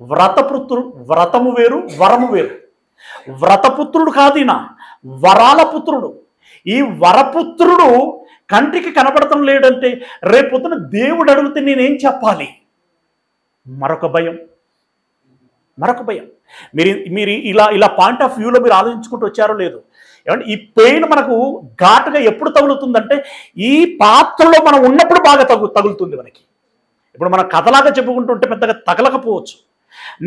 వ్రతపుత్రుడు. వ్రతము వేరు, వరము వేరు. వ్రతపుత్రుడు కాదు ఈయన, వరాల పుత్రుడు. ఈ వరపుత్రుడు కంటికి కనపడటం లేడంటే రేపొద్దున దేవుడు అడిగితే నేనేం చెప్పాలి? మరొక భయం, మరొక భయం. మీరు ఇలా పాయింట్ ఆఫ్ వ్యూలో మీరు ఆలోచించుకుంటూ వచ్చారో లేదు. ఏమంటే ఈ పెయిన్ మనకు ఘాటుగా ఎప్పుడు తగులుతుందంటే ఈ పాత్రలో మనం ఉన్నప్పుడు బాగా తగులుతుంది మనకి. ఇప్పుడు మనం కథలాగా చెప్పుకుంటుంటే పెద్దగా తగలకపోవచ్చు,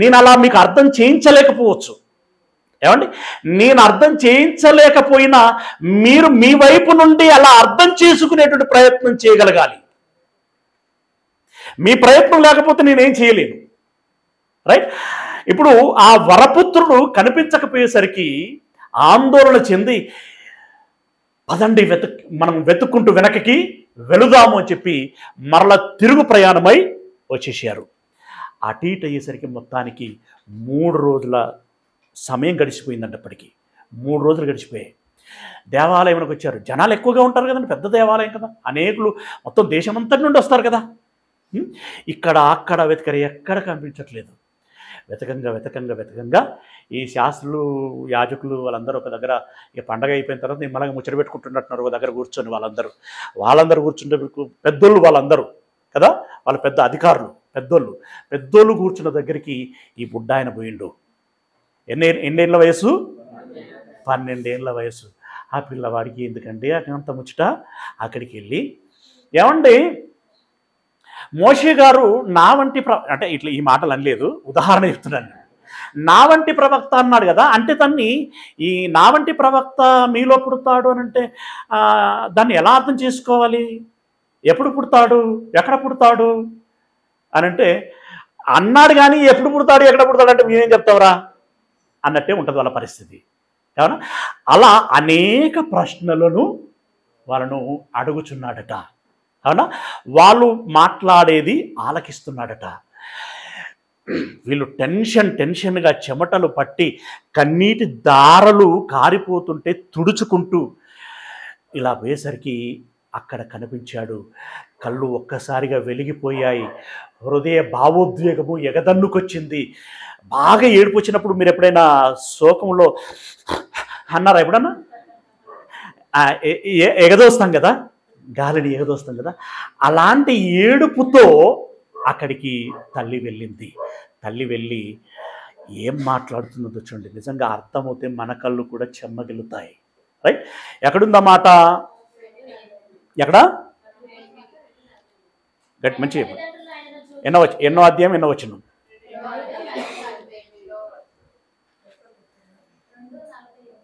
నేను అలా మీకు అర్థం చేయించలేకపోవచ్చు. ఏమండి, నేను అర్థం చేయించలేకపోయినా మీరు మీ వైపు నుండి అలా అర్థం చేసుకునేటువంటి ప్రయత్నం చేయగలగాలి. మీ ప్రయత్నం లేకపోతే నేనేం చేయలేను. రైట్? ఇప్పుడు ఆ వరపుత్రుడు కనిపించకపోయేసరికి ఆందోళన చెంది పదండి మనం వెతుక్కుంటూ వెనకకి వెళుదాము అని చెప్పి మరలా తిరుగు ప్రయాణమై వచ్చేసారు. అటు ఇటు అయ్యేసరికి మొత్తానికి 3 రోజుల సమయం గడిచిపోయిందంటే అప్పటికి 3 రోజులు గడిచిపోయాయి. దేవాలయంలోకి వచ్చారు. జనాలు ఎక్కువగా ఉంటారు కదండి, పెద్ద దేవాలయం కదా, అనేకులు మొత్తం దేశమంతటి నుండి వస్తారు కదా. ఇక్కడ అక్కడ వెతకరు, ఎక్కడ కనిపించట్లేదు. వెతకంగా ఈ శాస్త్రులు, యాజకులు వాళ్ళందరూ ఒక దగ్గర ఇక పండగ అయిపోయిన తర్వాత నిమ్మలంగా ముచ్చట పెట్టుకుంటున్నట్టున్నారు. ఒక దగ్గర కూర్చొని వాళ్ళందరూ కూర్చుంటే పెద్దోళ్ళు వాళ్ళందరూ కదా, వాళ్ళ పెద్ద అధికారులు, పెద్దోళ్ళు కూర్చున్న దగ్గరికి ఈ బుడ్డ ఆయన పోయిండు. ఎన్నేళ్ళ వయసు? 12 ఏళ్ళ వయసు. ఆ పిల్లవాడికి ఎందుకంటే అంత ముచ్చట. అక్కడికి వెళ్ళి, ఏమండి మోషే గారు నా వంటి అంటే ఇట్లా ఈ మాటలు అనలేదు, ఉదాహరణ చెప్తున్నాను. నా వంటి ప్రవక్త అన్నాడు కదా, అంటే దాన్ని ఈ నా వంటి ప్రవక్త మీలో పుడతాడు అని అంటే దాన్ని ఎలా అర్థం చేసుకోవాలి? ఎప్పుడు పుడతాడు, ఎక్కడ పుడతాడు అని అంటే అన్నాడు కానీ ఎప్పుడు పుడతాడు, ఎక్కడ పుడతాడు అంటే మేమేం చెప్తావురా అన్నట్టే ఉంటుంది వాళ్ళ పరిస్థితి. అవునా? అలా అనేక ప్రశ్నలను వాళ్ళను అడుగుచున్నాడట. అవునా? వాళ్ళు మాట్లాడేది ఆలకిస్తున్నాడట. వీళ్ళు టెన్షన్గా చెమటలు పట్టి కన్నీటి దారలు కారిపోతుంటే తుడుచుకుంటూ ఇలా పోయేసరికి అక్కడ కనిపించాడు. కళ్ళు ఒక్కసారిగా వెలిగిపోయాయి. హృదయ భావోద్వేగము ఎగదన్నుకొచ్చింది. బాగా ఏడుపు వచ్చినప్పుడు మీరు ఎప్పుడైనా శోకంలో అన్నారా? ఎప్పుడన్నా ఎగదోస్తాం కదా, గాలిని ఎగదోస్తాం కదా, అలాంటి ఏడుపుతో అక్కడికి తల్లి వెళ్ళింది. తల్లి వెళ్ళి ఏం మాట్లాడుతుందో చూడండి. నిజంగా అర్థమవుతే మన కళ్ళు కూడా చెమ్మగిలుతాయి. రైట్? ఎక్కడుందా మాట? ఎక్కడ? గట్టి మంచి ఎన్నో అధ్యాయం ఎన్నో వచనం?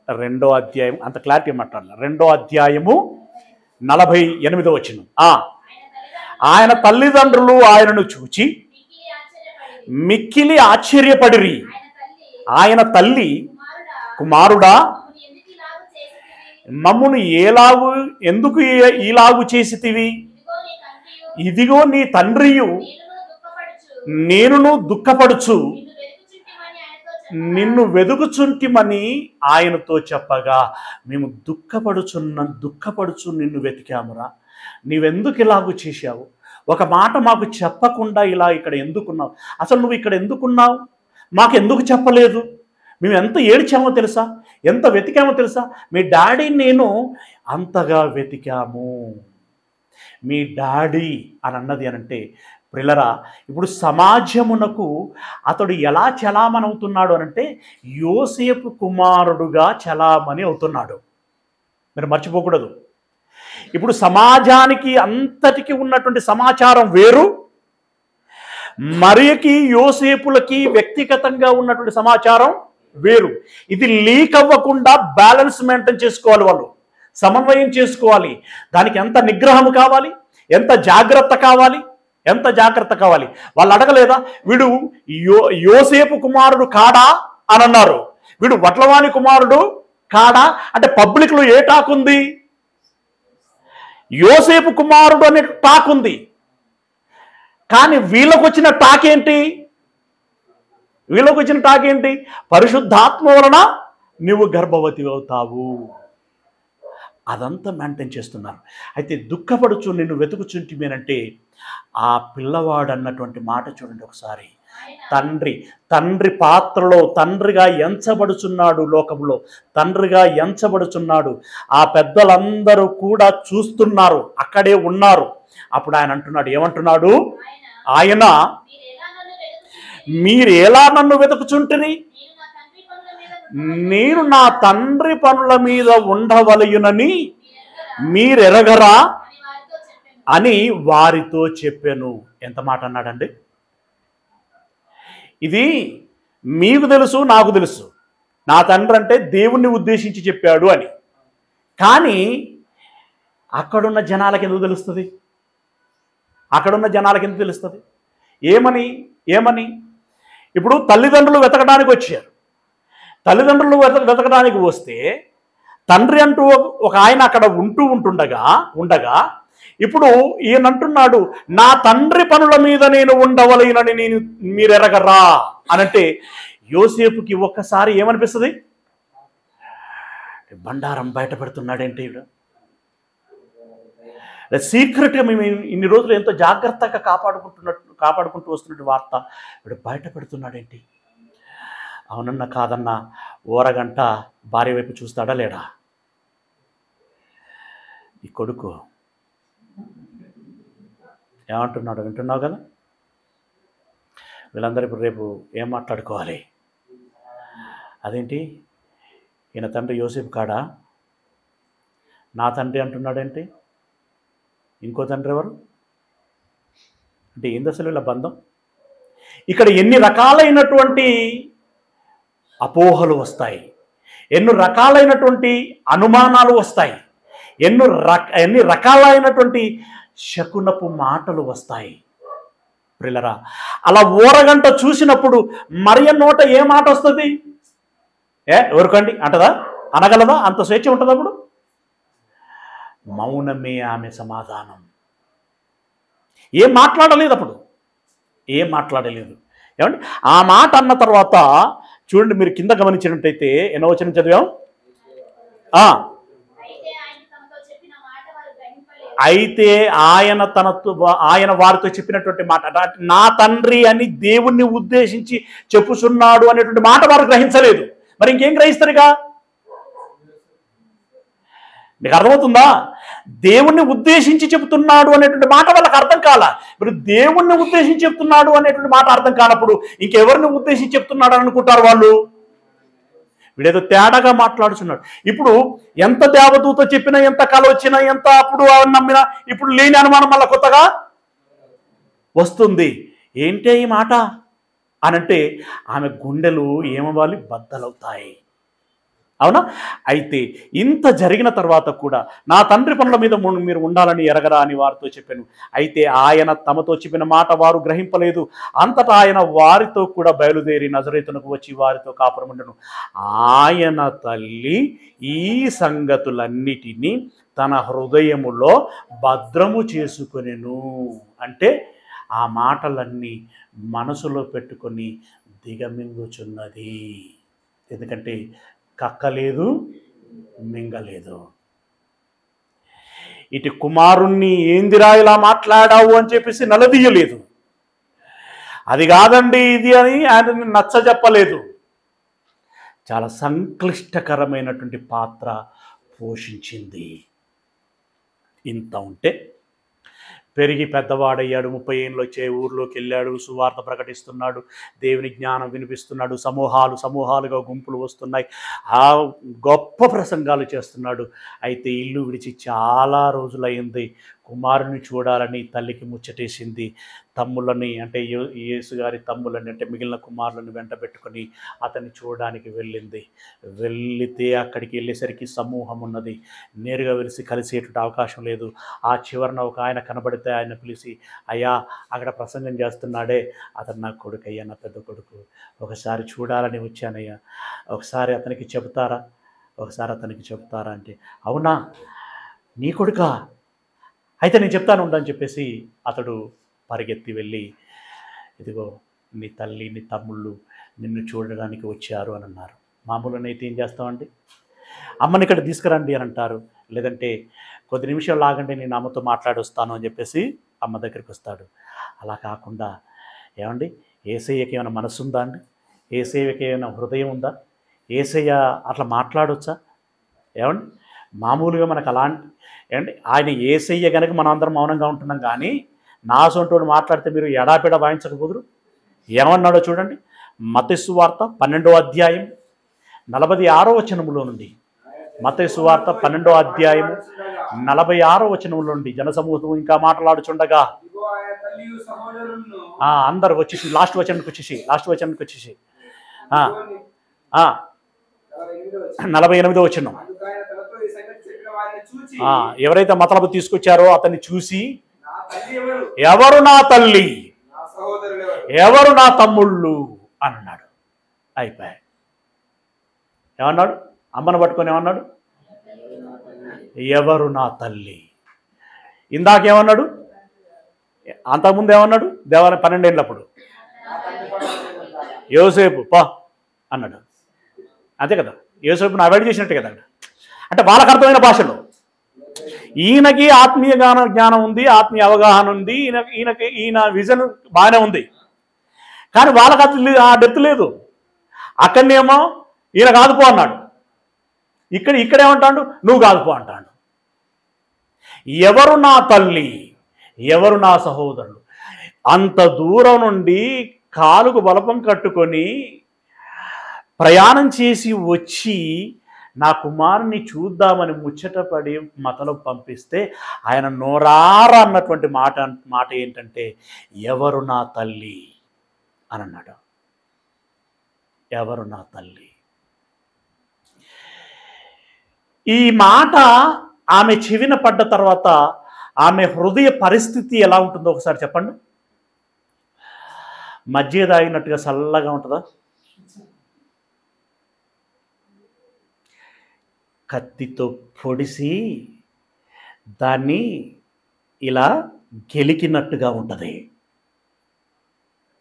2వ అధ్యాయం. అంత క్లారిటీ మాట్లాడాలి. 2వ అధ్యాయము 48వ వచనం. ఆయన తల్లిదండ్రులు ఆయనను చూచి మిక్కిలి ఆశ్చర్యపడిరి. ఆయన తల్లి, కుమారుడా, మమ్మును ఎందుకు ఈలాగు చేసితివి? ఇదిగో నీ తండ్రియు నేనును దుఃఖపడుచు నిన్ను వెదుకుచుంటిమని ఆయనతో చెప్పగా, మేము దుఃఖపడుచు నిన్ను వెతికామురా, నీవెందుకు ఇలాగూ చేశావు? ఒక మాట మాకు చెప్పకుండా ఇలా ఇక్కడ ఎందుకున్నావు? అసలు నువ్వు ఇక్కడ ఎందుకున్నావు? మాకు ఎందుకు చెప్పలేదు? మేము ఎంత ఏడ్చామో తెలుసా, ఎంత వెతికామో తెలుసా? మీ డాడీ నేను అంతగా వెతికాము. మీ డాడీ అని అన్నది అనంటే ప్రిలరా, ఇప్పుడు సమాజమునకు అతడు ఎలా చలామణి అవుతున్నాడు అనంటే యోసేపు కుమారుడుగా చలామణి అవుతున్నాడు. మీరు మర్చిపోకూడదు. ఇప్పుడు సమాజానికి అంతటికి ఉన్నటువంటి సమాచారం వేరు, మరియకి యోసేపులకి వ్యక్తిగతంగా ఉన్నటువంటి సమాచారం వేరు. ఇది లీక్ అవ్వకుండా బ్యాలెన్స్ మెయింటైన్ చేసుకోవాలి, వాళ్ళు సమన్వయం చేసుకోవాలి. దానికి ఎంత నిగ్రహం కావాలి, ఎంత జాగ్రత్త కావాలి, ఎంత జాగ్రత్త కావాలి. వాళ్ళు అడగలేదా, వీడు యోసేపు కుమారుడు కాడా అని అన్నారు, వీడు వడ్లవాణి కుమారుడు కాడా అంటే పబ్లిక్లో ఏ టాక్ ఉంది? యోసేపు కుమారుడు అనే టాక్ ఉంది. కానీ వీళ్ళకు వచ్చిన టాక్ ఏంటి? పరిశుద్ధాత్మ వలన నువ్వు గర్భవతి అవుతావు. అదంతా మెయింటైన్ చేస్తున్నారు. అయితే దుఃఖపడుచు నిన్ను వెతుకుచుంటిమేనంటే ఆ పిల్లవాడు అన్నటువంటి మాట చూడండి ఒకసారి. తండ్రి పాత్రలో తండ్రిగా ఎంచబడుచున్నాడు, లోకంలో తండ్రిగా ఎంచబడుచున్నాడు. ఆ పెద్దలందరూ కూడా చూస్తున్నారు, అక్కడే ఉన్నారు. అప్పుడు ఆయన అంటున్నాడు, ఏమంటున్నాడు? ఆయన, మీరెలా నన్ను వెతుకుచుంటిరి? నేను నా తండ్రి పనుల మీద ఉండవలయునని మీరెరగరా అని వారితో చెప్పాను. ఎంత మాట అన్నాడండి! ఇది మీకు తెలుసు, నాకు తెలుసు, నా తండ్రి అంటే దేవుణ్ణి ఉద్దేశించి చెప్పాడు అని. కానీ అక్కడున్న జనాలకి ఎందుకు తెలుస్తుంది? ఏమని? ఇప్పుడు తల్లిదండ్రులు వెతకడానికి వచ్చారు. తల్లిదండ్రులు వెతకడానికి వస్తే తండ్రి అంటూ ఒక ఆయన అక్కడ ఉండగా ఇప్పుడు ఈయన అంటున్నాడు, నా తండ్రి పనుల మీద నేను ఉండవలెనని మీరెరగరా అనంటే యోసేపుకి ఒక్కసారి ఏమనిపిస్తుంది? బండారం బయటపెడుతున్నాడేంటి వీడు? సీక్రెట్గా మేము ఇన్ని రోజులు ఎంతో జాగ్రత్తగా కాపాడుకుంటూ వస్తున్నట్టు వార్త వీడు బయట పెడుతున్నాడేంటి? అవునన్నా కాదన్నా ఓరగంట భార్య వైపు చూస్తాడా లేడా? ఈ కొడుకు ఏమంటున్నాడు వింటున్నావు కదా? వీళ్ళందరూ ఇప్పుడు రేపు ఏం మాట్లాడుకోవాలి? అదేంటి, ఈయన తండ్రి యోసేపు కాడా? నా తండ్రి అంటున్నాడేంటి? ఇంకో తండ్రి ఎవరు అంటే ఏంది అసలు వీళ్ళ బంధం? ఇక్కడ ఎన్ని రకాలైనటువంటి అపోహలు వస్తాయి, ఎన్ని రకాలైనటువంటి అనుమానాలు వస్తాయి, ఎన్ని రకాలైనటువంటి శకునపు మాటలు వస్తాయి. ప్రియులారా, అలా ఓరగంట చూసినప్పుడు మరియ నోట ఏ మాట వస్తుంది? ఎవరికండి అంటదా? అనగలదా? అంత స్వేచ్ఛ ఉంటుంది అప్పుడు? మౌనమే ఆమె సమాధానం. ఏం మాట్లాడలేదు అప్పుడు, ఏమండి ఆ మాట అన్న తర్వాత చూడండి, మీరు కింద గమనించినట్టయితే ఎన్నో వచనం చదివాం? అయితే ఆయన వారితో చెప్పినటువంటి మాట, నా తండ్రి అని దేవుణ్ణి ఉద్దేశించి చెప్పుచున్నాడు అనేటువంటి మాట వారు గ్రహించలేదు. మరి ఇంకేం గ్రహిస్తారుగా? మీకు అర్థమవుతుందా? దేవుణ్ణి ఉద్దేశించి చెప్తున్నాడు అనేటువంటి మాట వాళ్ళకి అర్థం కాల. ఇప్పుడు దేవుణ్ణి ఉద్దేశించి చెప్తున్నాడు అనేటువంటి మాట అర్థం కానప్పుడు ఇంకెవరిని ఉద్దేశించి చెప్తున్నాడు అని అనుకుంటారు వాళ్ళు. వీడేదో తేడాగా మాట్లాడుచున్నాడు. ఇప్పుడు ఎంత దేవదూత చెప్పినా, ఎంత కల వచ్చినా, ఎంత అప్పుడు నమ్మినా ఇప్పుడు లేని అనుమానం మళ్ళీ కొత్తగా వస్తుంది. ఏంటే ఈ మాట అనంటే ఆమె గుండెలు ఏమవ్వాలి? బద్దలవుతాయి. అవునా? అయితే ఇంత జరిగిన తర్వాత కూడా నా తండ్రి పనుల మీద మీరు ఉండాలని ఎరగరా అని వారితో చెప్పాను. అయితే ఆయన తమతో చెప్పిన మాట వారు గ్రహింపలేదు. అంతటా ఆయన వారితో కూడా బయలుదేరి నజరేతునకు వచ్చి వారితో కాపురముండెను. ఆయన తల్లి ఈ సంగతులన్నిటినీ తన హృదయములో భద్రము చేసుకొనెను. అంటే ఆ మాటలన్నీ మనసులో పెట్టుకొని దిగమింగుచున్నది. ఎందుకంటే కక్కలేదు, మింగలేదు. ఇటు కుమారుణ్ణి ఏందిరా ఇలా మాట్లాడావు అని చెప్పేసి నలదీయలేదు. అది కాదండి ఇది అని ఆయనని నచ్చజెప్పలేదు. చాలా సంక్లిష్టకరమైనటువంటి పాత్ర పోషించింది. ఇంత ఉంటే పెరిగి పెద్దవాడయ్యాడు. 30 ఏళ్ళు వచ్చే ఊర్లోకి వెళ్ళాడు, సువార్త ప్రకటిస్తున్నాడు, దేవుని జ్ఞానం వినిపిస్తున్నాడు, సమూహాలుగా గుంపులు వస్తున్నాయి, ఆ గొప్ప ప్రసంగాలు చేస్తున్నాడు. అయితే ఇల్లు విడిచి చాలా రోజులైంది. కుమారుని చూడాలని తల్లికి ముచ్చటేసింది. తమ్ముళ్ళని అంటే యేసు గారి తమ్ములని అంటే మిగిలిన కుమారులను వెంట పెట్టుకొని అతన్ని చూడడానికి వెళ్ళింది. వెళ్ళితే అక్కడికి వెళ్ళేసరికి సమూహం ఉన్నది. నేరుగా వెలిసి కలిసేటువంటి అవకాశం లేదు. ఆ చివరన ఒక ఆయన కనబడితే ఆయన పిలిచి, అయ్యా అక్కడ ప్రసంగం చేస్తున్నాడే అతను నా కొడుకు అయ్యా, నా పెద్ద కొడుకు, ఒకసారి చూడాలని వచ్చానయ్యా, ఒకసారి అతనికి చెబుతారా అంటే, అవునా నీ కొడుకా, అయితే నేను చెప్తాను ఉండని చెప్పేసి అతడు పరిగెత్తి వెళ్ళి, ఇదిగో నీ తల్లి నీ తమ్ముళ్ళు నిన్ను చూడడానికి వచ్చారు అని అన్నారు. మామూలునైతే ఏం చేస్తామండి? అమ్మని ఇక్కడ తీసుకురండి అని అంటారు. లేదంటే కొద్ది నిమిషాలు ఆగండి నేను అమ్మతో మాట్లాడొస్తాను అని చెప్పేసి అమ్మ దగ్గరికి వస్తాడు. అలా కాకుండా ఏమండి యేసయ్యకి ఏమైనా మనసు ఉందా అండి? యేసయ్యకి ఏమైనా హృదయం ఉందా? యేసయ్య అట్లా మాట్లాడొచ్చా? ఏమండి మామూలుగా మనకు అలాంటి ఏమండి ఆయన యేసయ్య కనుక మనం అందరం మౌనంగా ఉంటున్నాం. కానీ నా సొంటోడు మాట్లాడితే మీరు ఎడాపెడా వాయించకపోదురు. ఏమన్నాడో చూడండి. మత్తయి సువార్త 12వ అధ్యాయం 46వ వచనములో నుండి. మత్తయి సువార్త 12వ అధ్యాయం 46వ వచనంలో నుండి. జనసమూహం ఇంకా మాట్లాడుచుండగా అందరు వచ్చేసి లాస్ట్ వచనానికి వచ్చేసి 48వ వచనం. ఎవరైతే మతలబు తీసుకొచ్చారో అతన్ని చూసి, ఎవరు నా తల్లి, ఎవరు నా తమ్ముళ్ళు అన్నాడు. అయిపోయాయి. ఏమన్నాడు? అమ్మను పట్టుకొని ఏమన్నాడు? ఎవరు నా తల్లి. ఇందాకేమన్నాడు? అంతకుముందు ఏమన్నాడు? దేవాలయం 12 ఏళ్ళప్పుడు యోసేపు పా అన్నాడు. అంతే కదా, యోసేపును అవాయిడ్ చేసినట్టే కదా. అంటే వాళ్ళకు అర్థమైన భాషలో. ఈయనకి ఆత్మీయ జ్ఞానం ఉంది, ఆత్మీయ అవగాహన ఉంది, ఈయన విజన్ బాగానే ఉంది. కానీ వాళ్ళకి అది ఆ డెప్త్ లేదు. అక్కడనేమో ఈయన కాదుపో అన్నాడు, ఇక్కడేమంటాడు? నువ్వు కాదుపో అంటాడు. ఎవరు నా తల్లి, ఎవరు నా సహోదరులు? అంత దూరం నుండి కాలుకు బలపం కట్టుకొని ప్రయాణం చేసి వచ్చి నా కుమారుని చూద్దామని ముచ్చటపడి మతలో పంపిస్తే ఆయన నోరారా అన్నటువంటి మాట ఏంటంటే, ఎవరు నా తల్లి అని అన్నాడు. ఎవరు నా తల్లి. ఈ మాట ఆమె చెవిన పడ్డ తర్వాత ఆమె హృదయ పరిస్థితి ఎలా ఉంటుందో ఒకసారి చెప్పండి. మజ్జిగ తాగినట్టుగా చల్లగా ఉంటుందా? కత్తితో పొడిసి దాన్ని ఇలా గెలికినట్టుగా ఉంటుంది.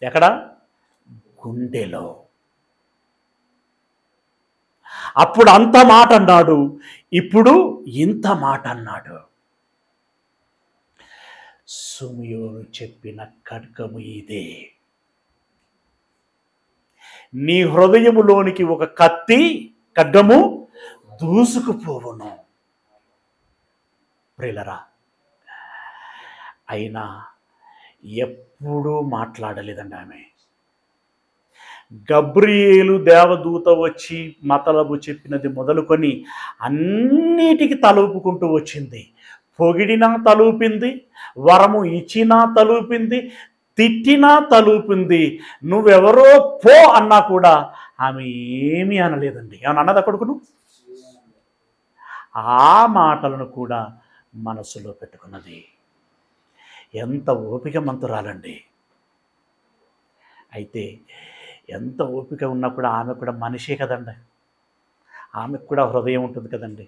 ఎక్కడ? గుండెలో. అప్పుడు అంత మాట అన్నాడు, ఇప్పుడు ఇంత మాట అన్నాడు. సుమియోను చెప్పిన ఖడ్గము ఇదే. నీ హృదయములోనికి ఒక ఖడ్గము దూసుకుపోవును. ప్రియులరా, అయినా ఎప్పుడూ మాట్లాడలేదండి ఆమె. గబ్రియేలు దేవదూత వచ్చి మతలబు చెప్పినది మొదలుకొని అన్నిటికీ తలూపుకుంటూ వచ్చింది. పొగిడినా తలూపింది, వరము ఇచ్చినా తలూపింది, తిట్టినా తలూపింది. నువ్వెవరో పో అన్నా కూడా ఆమె ఏమీ అనలేదండి. ఏమన్నా అన్నదా కొడుకును? ఆ మాటలను కూడా మనసులో పెట్టుకున్నది. ఎంత ఓపిక మంతురాలండి. అయితే ఎంత ఓపిక ఉన్నా కూడా ఆమె కూడా మనిషే కదండి. ఆమెకు కూడా హృదయం ఉంటుంది కదండి,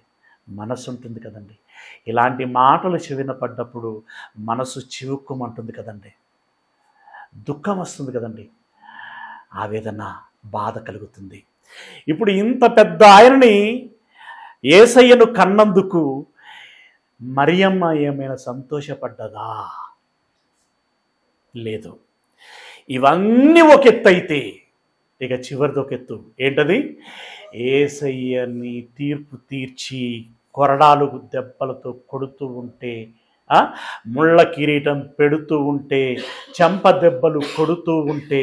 మనసు ఉంటుంది కదండి. ఇలాంటి మాటలు చెవిన పడ్డప్పుడు మనసు చివుక్కుమంటుంది కదండి, దుఃఖం వస్తుంది కదండి, ఆవేదన, బాధ కలుగుతుంది. ఇప్పుడు ఇంత పెద్ద ఆయనని, యేసయ్యను కన్నందుకు మరియమ్మ ఏమైనా సంతోషపడ్డదా? లేదు. ఇవన్నీ ఒక ఎత్తు అయితే ఇక చివరిది ఒక ఎత్తు. ఏంటది? యేసయ్యని తీర్పు తీర్చి కొరడాలు దెబ్బలతో కొడుతూ ఉంటే, ముళ్ళ కిరీటం పెడుతూ ఉంటే, చెంప దెబ్బలు కొడుతూ ఉంటే,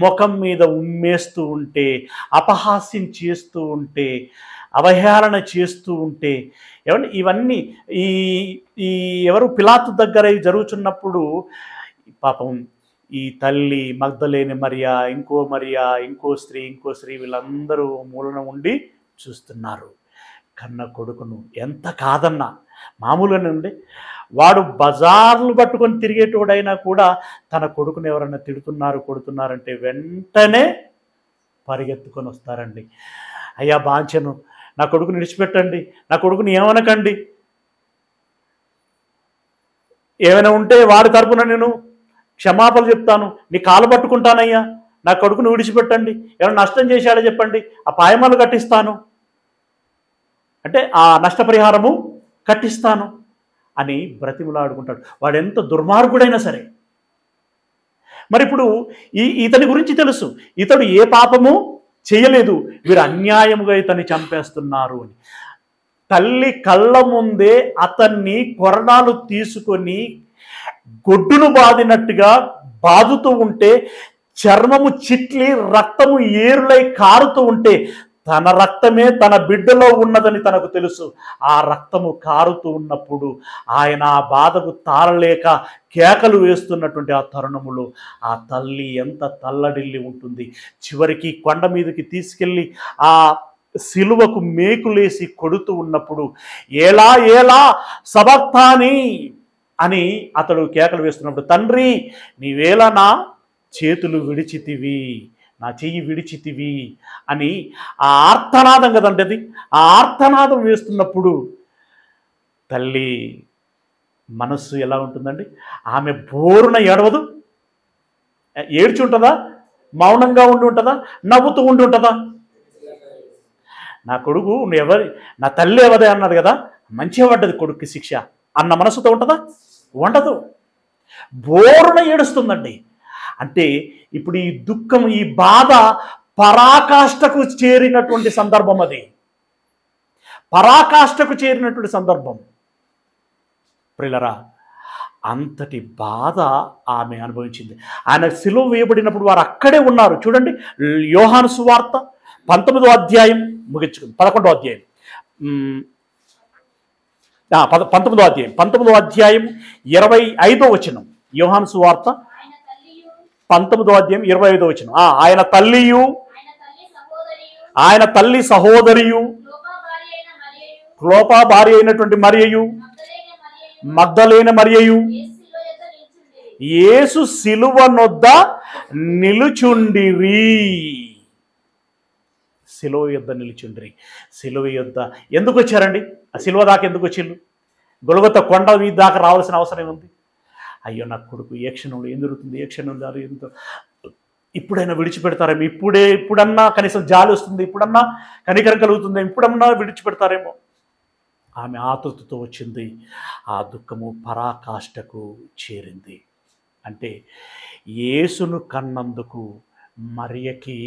ముఖం మీద ఉమ్మేస్తూ ఉంటే, అపహాస్యం చేస్తూ ఉంటే, అవహేళన చేస్తూ ఉంటే, ఏమంటే ఇవన్నీ ఈ ఈ ఎవరు పిలాతు దగ్గర జరుగుతున్నప్పుడు పాపం ఈ తల్లి మగ్దలేని మరియా, ఇంకో స్త్రీ వీళ్ళందరూ మూలన ఉండి చూస్తున్నారు. కన్న కొడుకును ఎంత కాదన్నా, మామూలుగానే ఉండి వాడు బజార్లు పట్టుకొని తిరిగేటోడైనా కూడా తన కొడుకుని ఎవరైనా తిడుతున్నారు, కొడుతున్నారంటే వెంటనే పరిగెత్తుకొని వస్తారండి. అయ్యా బాంచను, నా కొడుకుని విడిచిపెట్టండి, నా కొడుకుని ఏమనకండి, ఏమైనా ఉంటే వాడి తరపున నేను క్షమాపణలు చెప్తాను, నీ కాలు పట్టుకుంటానయ్యా, నా కొడుకును విడిచిపెట్టండి, ఏమైనా నష్టం చేశాడో చెప్పండి, ఆ పాయమాలు కట్టిస్తాను, అంటే ఆ నష్టపరిహారము కట్టిస్తాను అని బ్రతిమలాడుకుంటాడు. వాడు ఎంత దుర్మార్గుడైనా సరే. మరి ఇప్పుడు ఇతని గురించి తెలుసు, ఇతడు ఏ పాపము చేయలేదు, వీరు అన్యాయముగా ఇతన్ని చంపేస్తున్నారు అని. తల్లి కళ్ళ ముందే అతన్ని కొరడాలు తీసుకొని గొడ్డును బాదినట్టుగా బాదుతూ ఉంటే, చర్మము చిట్లి రక్తము ఏరులై కారుతూ ఉంటే, తన రక్తమే తన బిడ్డలో ఉన్నదని తనకు తెలుసు. ఆ రక్తము కారుతూ ఉన్నప్పుడు ఆయన ఆ బాధకు తాళలేక కేకలు వేస్తున్నటువంటి ఆ తరుణములో ఆ తల్లి ఎంత తల్లడిల్లి ఉంటుంది. చివరికి కొండ మీదకి తీసుకెళ్ళి ఆ సిలువకు మేకులేసి కొడుతూ ఉన్నప్పుడు ఏలా ఏలా సబక్తాని అని అతడు కేకలు వేస్తున్నప్పుడు, తండ్రి నీవేలా నా చేతులు విడిచితివి, నా చెయ్యి విడిచితివి అని ఆ ఆర్తనాదం కదండి అది. ఆ ఆర్తనాదం వేస్తున్నప్పుడు తల్లి మనస్సు ఎలా ఉంటుందండి? ఆమె బోరున ఏడవదు, ఏడ్చి ఉంటుందా, మౌనంగా ఉండి ఉంటుందా, నవ్వుతూ ఉండి ఉంటుందా? నా కొడుకు నా తల్లి ఎవదే అన్నాడు కదా, మంచిగా పడ్డది కొడుక్కి శిక్ష అన్న మనసుతో ఉంటుందా? ఉండదు, బోరున ఏడుస్తుందండి. అంటే ఇప్పుడు ఈ దుఃఖం, ఈ బాధ పరాకాష్ఠకు చేరినటువంటి సందర్భం, అది పరాకాష్ఠకు చేరినటువంటి సందర్భం. ప్రియులరా, అంతటి బాధ ఆమె అనుభవించింది. ఆయన సిలువ వేయబడినప్పుడు వారు అక్కడే ఉన్నారు. చూడండి, యోహాను సువార్త 19వ అధ్యాయం ముగించుకుంది, 11వ అధ్యాయం 19వ అధ్యాయం 25వ వచనం. యోహాను సువార్త 19వ అధ్యాయం 25వ వచనం. ఆయన తల్లియు, ఆయన తల్లి సహోదరియు, క్లోపా భార్య అయినటువంటి మరియయు, మగ్దలేన మరియయు యేసు సిలువ నొద్ద నిలుచుండిరి. సిలువ యొద్ద నిలుచుండ్రి. సిలువ యొద్ద ఎందుకు వచ్చారండి? ఆ సిలువ దాకా ఎందుకు వచ్చిండు? గొలగొత్త కొండ వీధి దాకా రావాల్సిన అవసరం ఉంది? అయ్యో నా కొడుకు ఏ క్షణంలో ఏం జరుగుతుంది, ఏ క్షణంలో ఎంతో, ఇప్పుడైనా విడిచిపెడతారేమో, ఇప్పుడన్నా కనీసం జాలి వస్తుంది, ఇప్పుడన్నా కనికరం కలుగుతుంది, ఇప్పుడన్నా విడిచిపెడతారేమో. ఆమె ఆతృతతో వచ్చింది. ఆ దుఃఖము పరాకాష్ఠకు చేరింది. అంటే యేసును కన్నందుకు మరియకి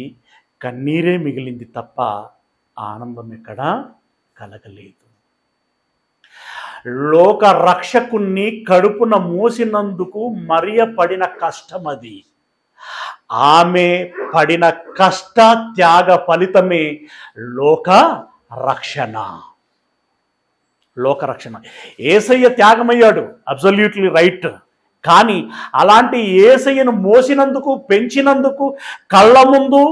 కన్నీరే మిగిలింది తప్ప ఆనందం ఎక్కడా కలగలేదు. లోక రక్షకుణ్ణి కడుపున మోసినందుకు మరియ పడిన కష్టం అది. ఆమె పడిన కష్ట త్యాగ ఫలితమే లోక రక్షణ. లోక రక్షణ. యేసయ్య త్యాగమయ్యాడు, అబ్సల్యూట్లీ రైట్. కానీ అలాంటి యేసయ్యను మోసినందుకు, పెంచినందుకు, కళ్ళ ముందు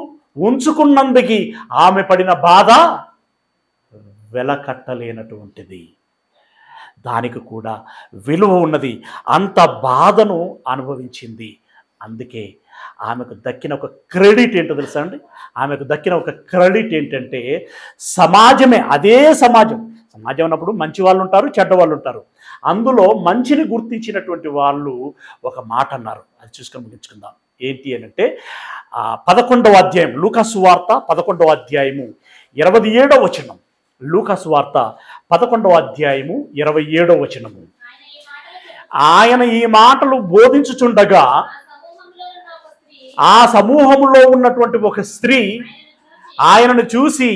ఉంచుకున్నందుకు ఆమె పడిన బాధ వెలకట్టలేనటువంటిది. దానికి కూడా విలువ ఉన్నది. అంత బాధను అనుభవించింది. అందుకే ఆమెకు దక్కిన ఒక క్రెడిట్ ఏంటో తెలుసా అండి? ఆమెకు దక్కిన ఒక క్రెడిట్ ఏంటంటే సమాజమే, అదే సమాజం అన్నప్పుడు మంచి వాళ్ళు ఉంటారు, చెడ్డ వాళ్ళు ఉంటారు. అందులో మంచిని గుర్తించినటువంటి వాళ్ళు ఒక మాట అన్నారు. అది చూసుకొని ముగించుకుందాం. ఏంటి అని అంటే 11వ అధ్యాయం, లూకా సువార్త 11వ అధ్యాయము 27వ వచనం. లూకా సువార్త 11వ అధ్యాయము 27వ వచనము. ఆయన ఈ మాటలు బోధించుచుండగా ఆ సమూహంలో ఉన్నటువంటి ఒక స్త్రీ ఆయనను చూసి,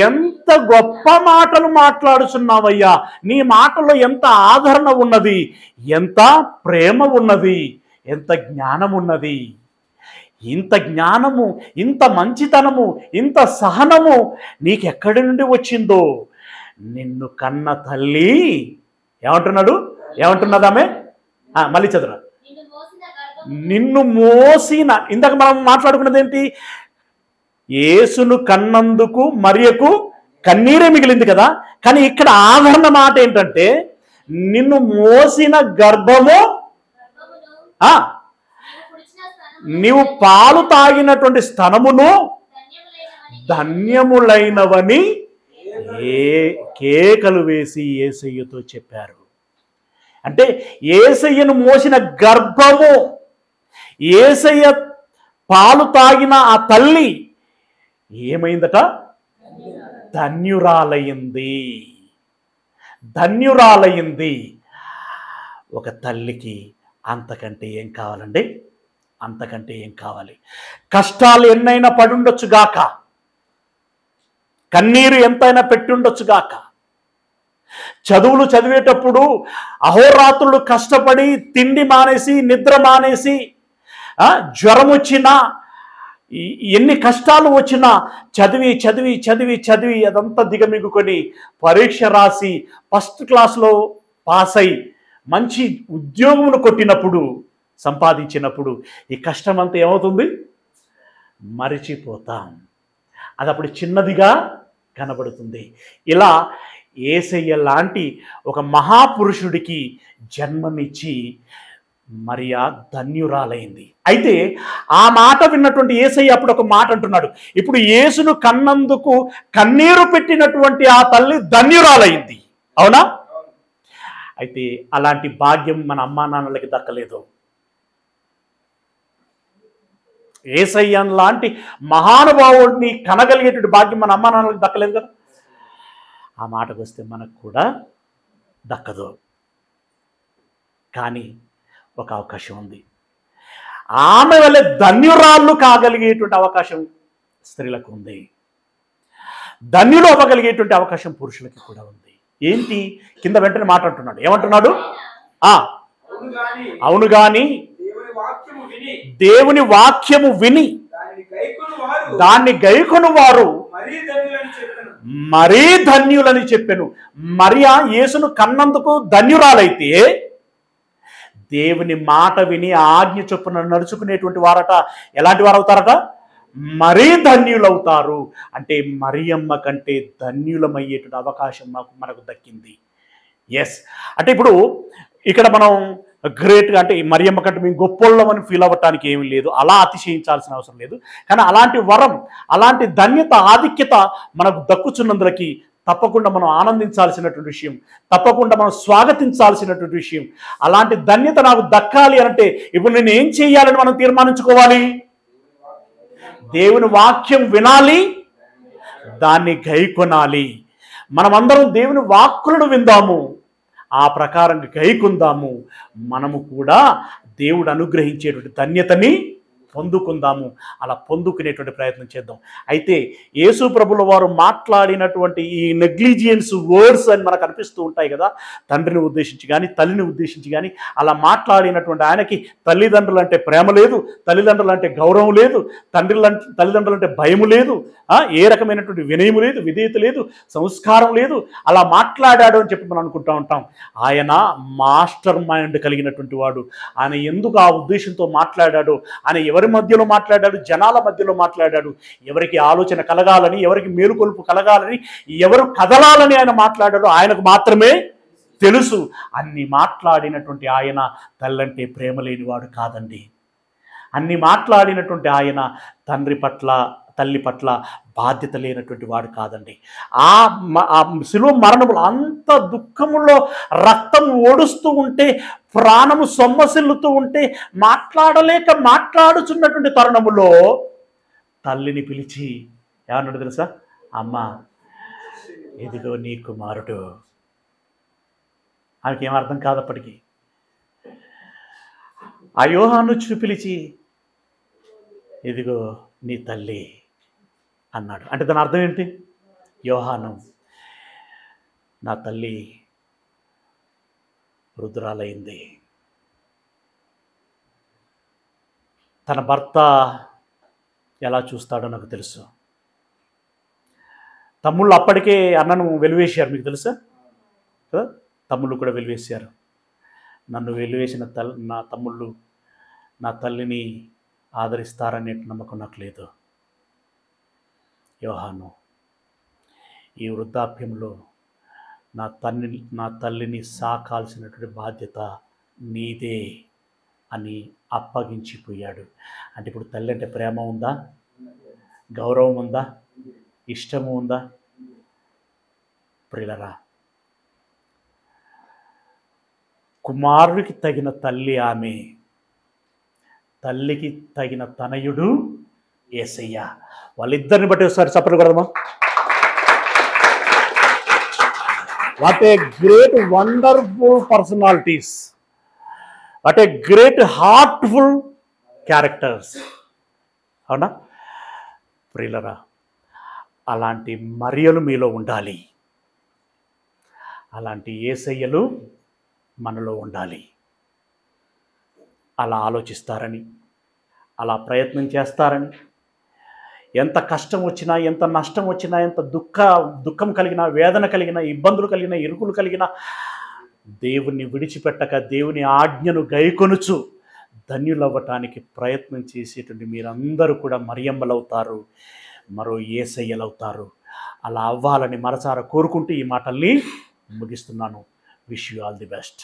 ఎంత గొప్ప మాటలు మాట్లాడుచున్నావయ్యా, నీ మాటల్లో ఎంత ఆదరణ ఉన్నది, ఎంత ప్రేమ ఉన్నది, ఎంత జ్ఞానం ఉన్నది, ఇంత జ్ఞానము, ఇంత మంచితనము, ఇంత సహనము నీకెక్కడి నుండి వచ్చిందో, నిన్ను కన్న తల్లి ఏమంటున్నాడు, ఏమంటున్నదామె? మళ్ళీ చదువు. నిన్ను మోసిన, ఇందాక మనం మాట్లాడుకున్నది ఏంటి? యేసును కన్నందుకు మరియకు కన్నీరే మిగిలింది కదా. కానీ ఇక్కడ ఆదరణ మాట ఏంటంటే నిన్ను మోసిన గర్భము, నీవు పాలు తాగినటువంటి స్తనమును ధన్యములైనవని కేకలు వేసి యేసయ్యతో చెప్పారు. అంటే యేసయ్యను మోసిన గర్భము, యేసయ్య పాలు తాగిన ఆ తల్లి ఏమైందట? ధన్యురాలయ్యింది. ధన్యురాలయ్యింది. ఒక తల్లికి అంతకంటే ఏం కావాలండి? అంతకంటే ఏం కావాలి? కష్టాలు ఎన్నైనా పడుండొచ్చు గాక, కన్నీరు ఎంతైనా పెట్టుండొచ్చు గాక, చదువులు చదివేటప్పుడు అహోరాత్రులు కష్టపడి తిండి మానేసి, నిద్ర మానేసి, జ్వరం వచ్చినా, ఎన్ని కష్టాలు వచ్చినా చదివి చదివి చదివి చదివి అదంతా దిగమిగుకొని పరీక్ష రాసి ఫస్ట్ క్లాస్లో పాస్ అయి మంచి ఉద్యోగమును కొట్టినప్పుడు, సంపాదించినప్పుడు ఈ కష్టమంతా ఏమవుతుంది? మరిచిపోతాం. అది అప్పుడు చిన్నదిగా కనబడుతుంది. ఇలా యేసయ్య లాంటి ఒక మహాపురుషుడికి జన్మనిచ్చి మరియా ధన్యురాలైంది. అయితే ఆ మాట విన్నటువంటి యేసయ్య అప్పుడు ఒక మాట అంటున్నాడు. ఇప్పుడు యేసును కన్నందుకు కన్నీరు పెట్టినటువంటి ఆ తల్లి ధన్యురాలైంది. అవునా? అయితే అలాంటి భాగ్యం మన అమ్మా నాన్నలకి దక్కలేదు. యేసయ్య లాంటి మహానుభావుడిని కనగలిగేటువంటి భాగ్యం మన అమ్మా నాన్నలకు దక్కలేదు కదా. ఆ మాటకు వస్తే మనకు కూడా దక్కదు. కానీ ఒక అవకాశం ఉంది. ఆమె వల్ల ధన్యురాళ్ళు కాగలిగేటువంటి అవకాశం స్త్రీలకు ఉంది. ధన్యులు అవ్వగలిగేటువంటి అవకాశం పురుషులకి కూడా ఉంది. ఏంటి? కింద వెంటనే మాట్లాడుతున్నాడు. ఏమంటున్నాడు? అవును గాని దేవుని వాక్యము విని దాన్ని గైకొను వారు మరీ ధన్యులని చెప్పెను. మరియా యేసును కన్నందుకు ధన్యురాలైతే దేవుని మాట విని ఆజ్ఞ చొప్పున నడుచుకునేటువంటి వారట ఎలాంటి వారు అవుతారట? మరీ ధన్యులవుతారు. అంటే మరియమ్మ కంటే ధన్యులమయ్యేటువంటి అవకాశం మనకు దక్కింది. ఎస్, అంటే ఇప్పుడు ఇక్కడ మనం గ్రేట్గా, అంటే మరియమ్మ కంటే మేము గొప్పోళ్ళమని ఫీల్ అవ్వటానికి ఏమీ లేదు, అలా అతిశయించాల్సిన అవసరం లేదు. కానీ అలాంటి వరం, అలాంటి ధన్యత, ఆధిక్యత మనకు దక్కుచున్నందులకి తప్పకుండా మనం ఆనందించాల్సినటువంటి విషయం, తప్పకుండా మనం స్వాగతించాల్సినటువంటి విషయం. అలాంటి ధన్యత నాకు దక్కాలి అంటే ఇప్పుడు నేను ఏం చేయాలని మనం తీర్మానించుకోవాలి? దేవుని వాక్యం వినాలి, దాన్ని గైకొనాలి. మనమందరం దేవుని వాక్కులను విందాము, ఆ ప్రకారంగా గైకొందాము. మనము కూడా దేవుడు అనుగ్రహించేటువంటి ధన్యతని పొందుకుందాము. అలా పొందుకునేటువంటి ప్రయత్నం చేద్దాం. అయితే యేసు ప్రభుల వారు మాట్లాడినటువంటి ఈ నెగ్లిజియన్స్ వర్డ్స్ అని మనకు అనిపిస్తూ ఉంటాయి కదా, తండ్రిని ఉద్దేశించి కానీ తల్లిని ఉద్దేశించి కానీ అలా మాట్లాడినటువంటి ఆయనకి తల్లిదండ్రులు అంటే ప్రేమ లేదు, తల్లిదండ్రులు అంటే గౌరవం లేదు, తల్లిదండ్రులు అంటే భయము లేదు, ఏ రకమైనటువంటి వినయము లేదు, విధేయత లేదు, సంస్కారం లేదు. అలా మాట్లాడాడు అని చెప్పి మనం అనుకుంటూ ఉంటాం. ఆయన మాస్టర్ మైండ్ కలిగినటువంటి వాడు. ఆయన ఎందుకు ఆ ఉద్దేశంతో మాట్లాడాడు, ఆయన ఎవరి మధ్యలో మాట్లాడాడు, జనాల మధ్యలో మాట్లాడాడు, ఎవరికి ఆలోచన కలగాలని, ఎవరికి మేలుకొలుపు కలగాలని, ఎవరు కదలాలని ఆయన మాట్లాడాడు ఆయనకు మాత్రమే తెలుసు. అన్ని మాట్లాడినటువంటి ఆయన తల్లంటే ప్రేమ లేనివాడు కాదండి. అన్ని మాట్లాడినటువంటి ఆయన తండ్రి పట్ల తల్లి పట్ల బాధ్యత లేనటువంటి వాడు కాదండి. ఆ శిలువ మరణములు అంత దుఃఖములో రక్తం ఓడుస్తూ ఉంటే, ప్రాణము సొమ్మసిల్లుతూ ఉంటే, మాట్లాడుచున్నటువంటి తరుణములో తల్లిని పిలిచి ఏమన్నాడు తెలుసా? అమ్మా, ఇదిగో నీ కుమారుడు. ఆమెకేం అర్థం కాదప్పటికీ. ఆ యోహాను పిలిచి ఇదిగో నీ తల్లి అన్నాడు. అంటే దాని అర్థం ఏంటి? యోహాను, నా తల్లి వృద్ధురాలైంది. తన భర్త ఎలా చూస్తాడో నాకు తెలుసు. తమ్ముళ్ళు అప్పటికే అన్నను వెలివేశారు, మీకు తెలుసా కదా? తమ్ముళ్ళు కూడా వెలివేశారు. నన్ను వెలివేసిన నా తమ్ముళ్ళు నా తల్లిని ఆదరిస్తారనే నమ్మకం నాకు లేదు. యోహాను, ఈ వృద్ధాప్యంలో నా తల్లిని సాకాల్సినటువంటి బాధ్యత నీదే అని అప్పగించిపోయాడు. అంటే ఇప్పుడు తల్లి అంటే ప్రేమ ఉందా, గౌరవం ఉందా, ఇష్టము ఉందా? ప్రియులరా, కుమారుడికి తగిన తల్లి ఆమె, తల్లికి తగిన తనయుడు యేసయ్య. వాళ్ళిద్దరిని బట్టి ఒకసారి చప్పట్లు కొడదామా? What a great wonderful personalities, what a great heartful characters. అవునా ప్రియులరా? అలాంటి మరియలు మీలో ఉండాలి, అలాంటి యేసయ్యలు మనలో ఉండాలి. అలా ఆలోచిస్తారని, అలా ప్రయత్నం చేస్తారని, ఎంత కష్టం వచ్చినా, ఎంత నష్టం వచ్చినా, ఎంత దుఃఖం కలిగినా, వేదన కలిగినా, ఇబ్బందులు కలిగినా, ఇరుకులు కలిగినా దేవుణ్ణి విడిచిపెట్టక దేవుని ఆజ్ఞను గైకొనుచు ధన్యులవ్వటానికి ప్రయత్నం చేసేటువంటి మీరందరూ కూడా మరియమ్మలవుతారు, మరో యేసయ్యలవుతారు. అలా అవ్వాలని మనసారా కోరుకుంటూ ఈ మాటల్ని ముగిస్తున్నాను. Wish you all the best.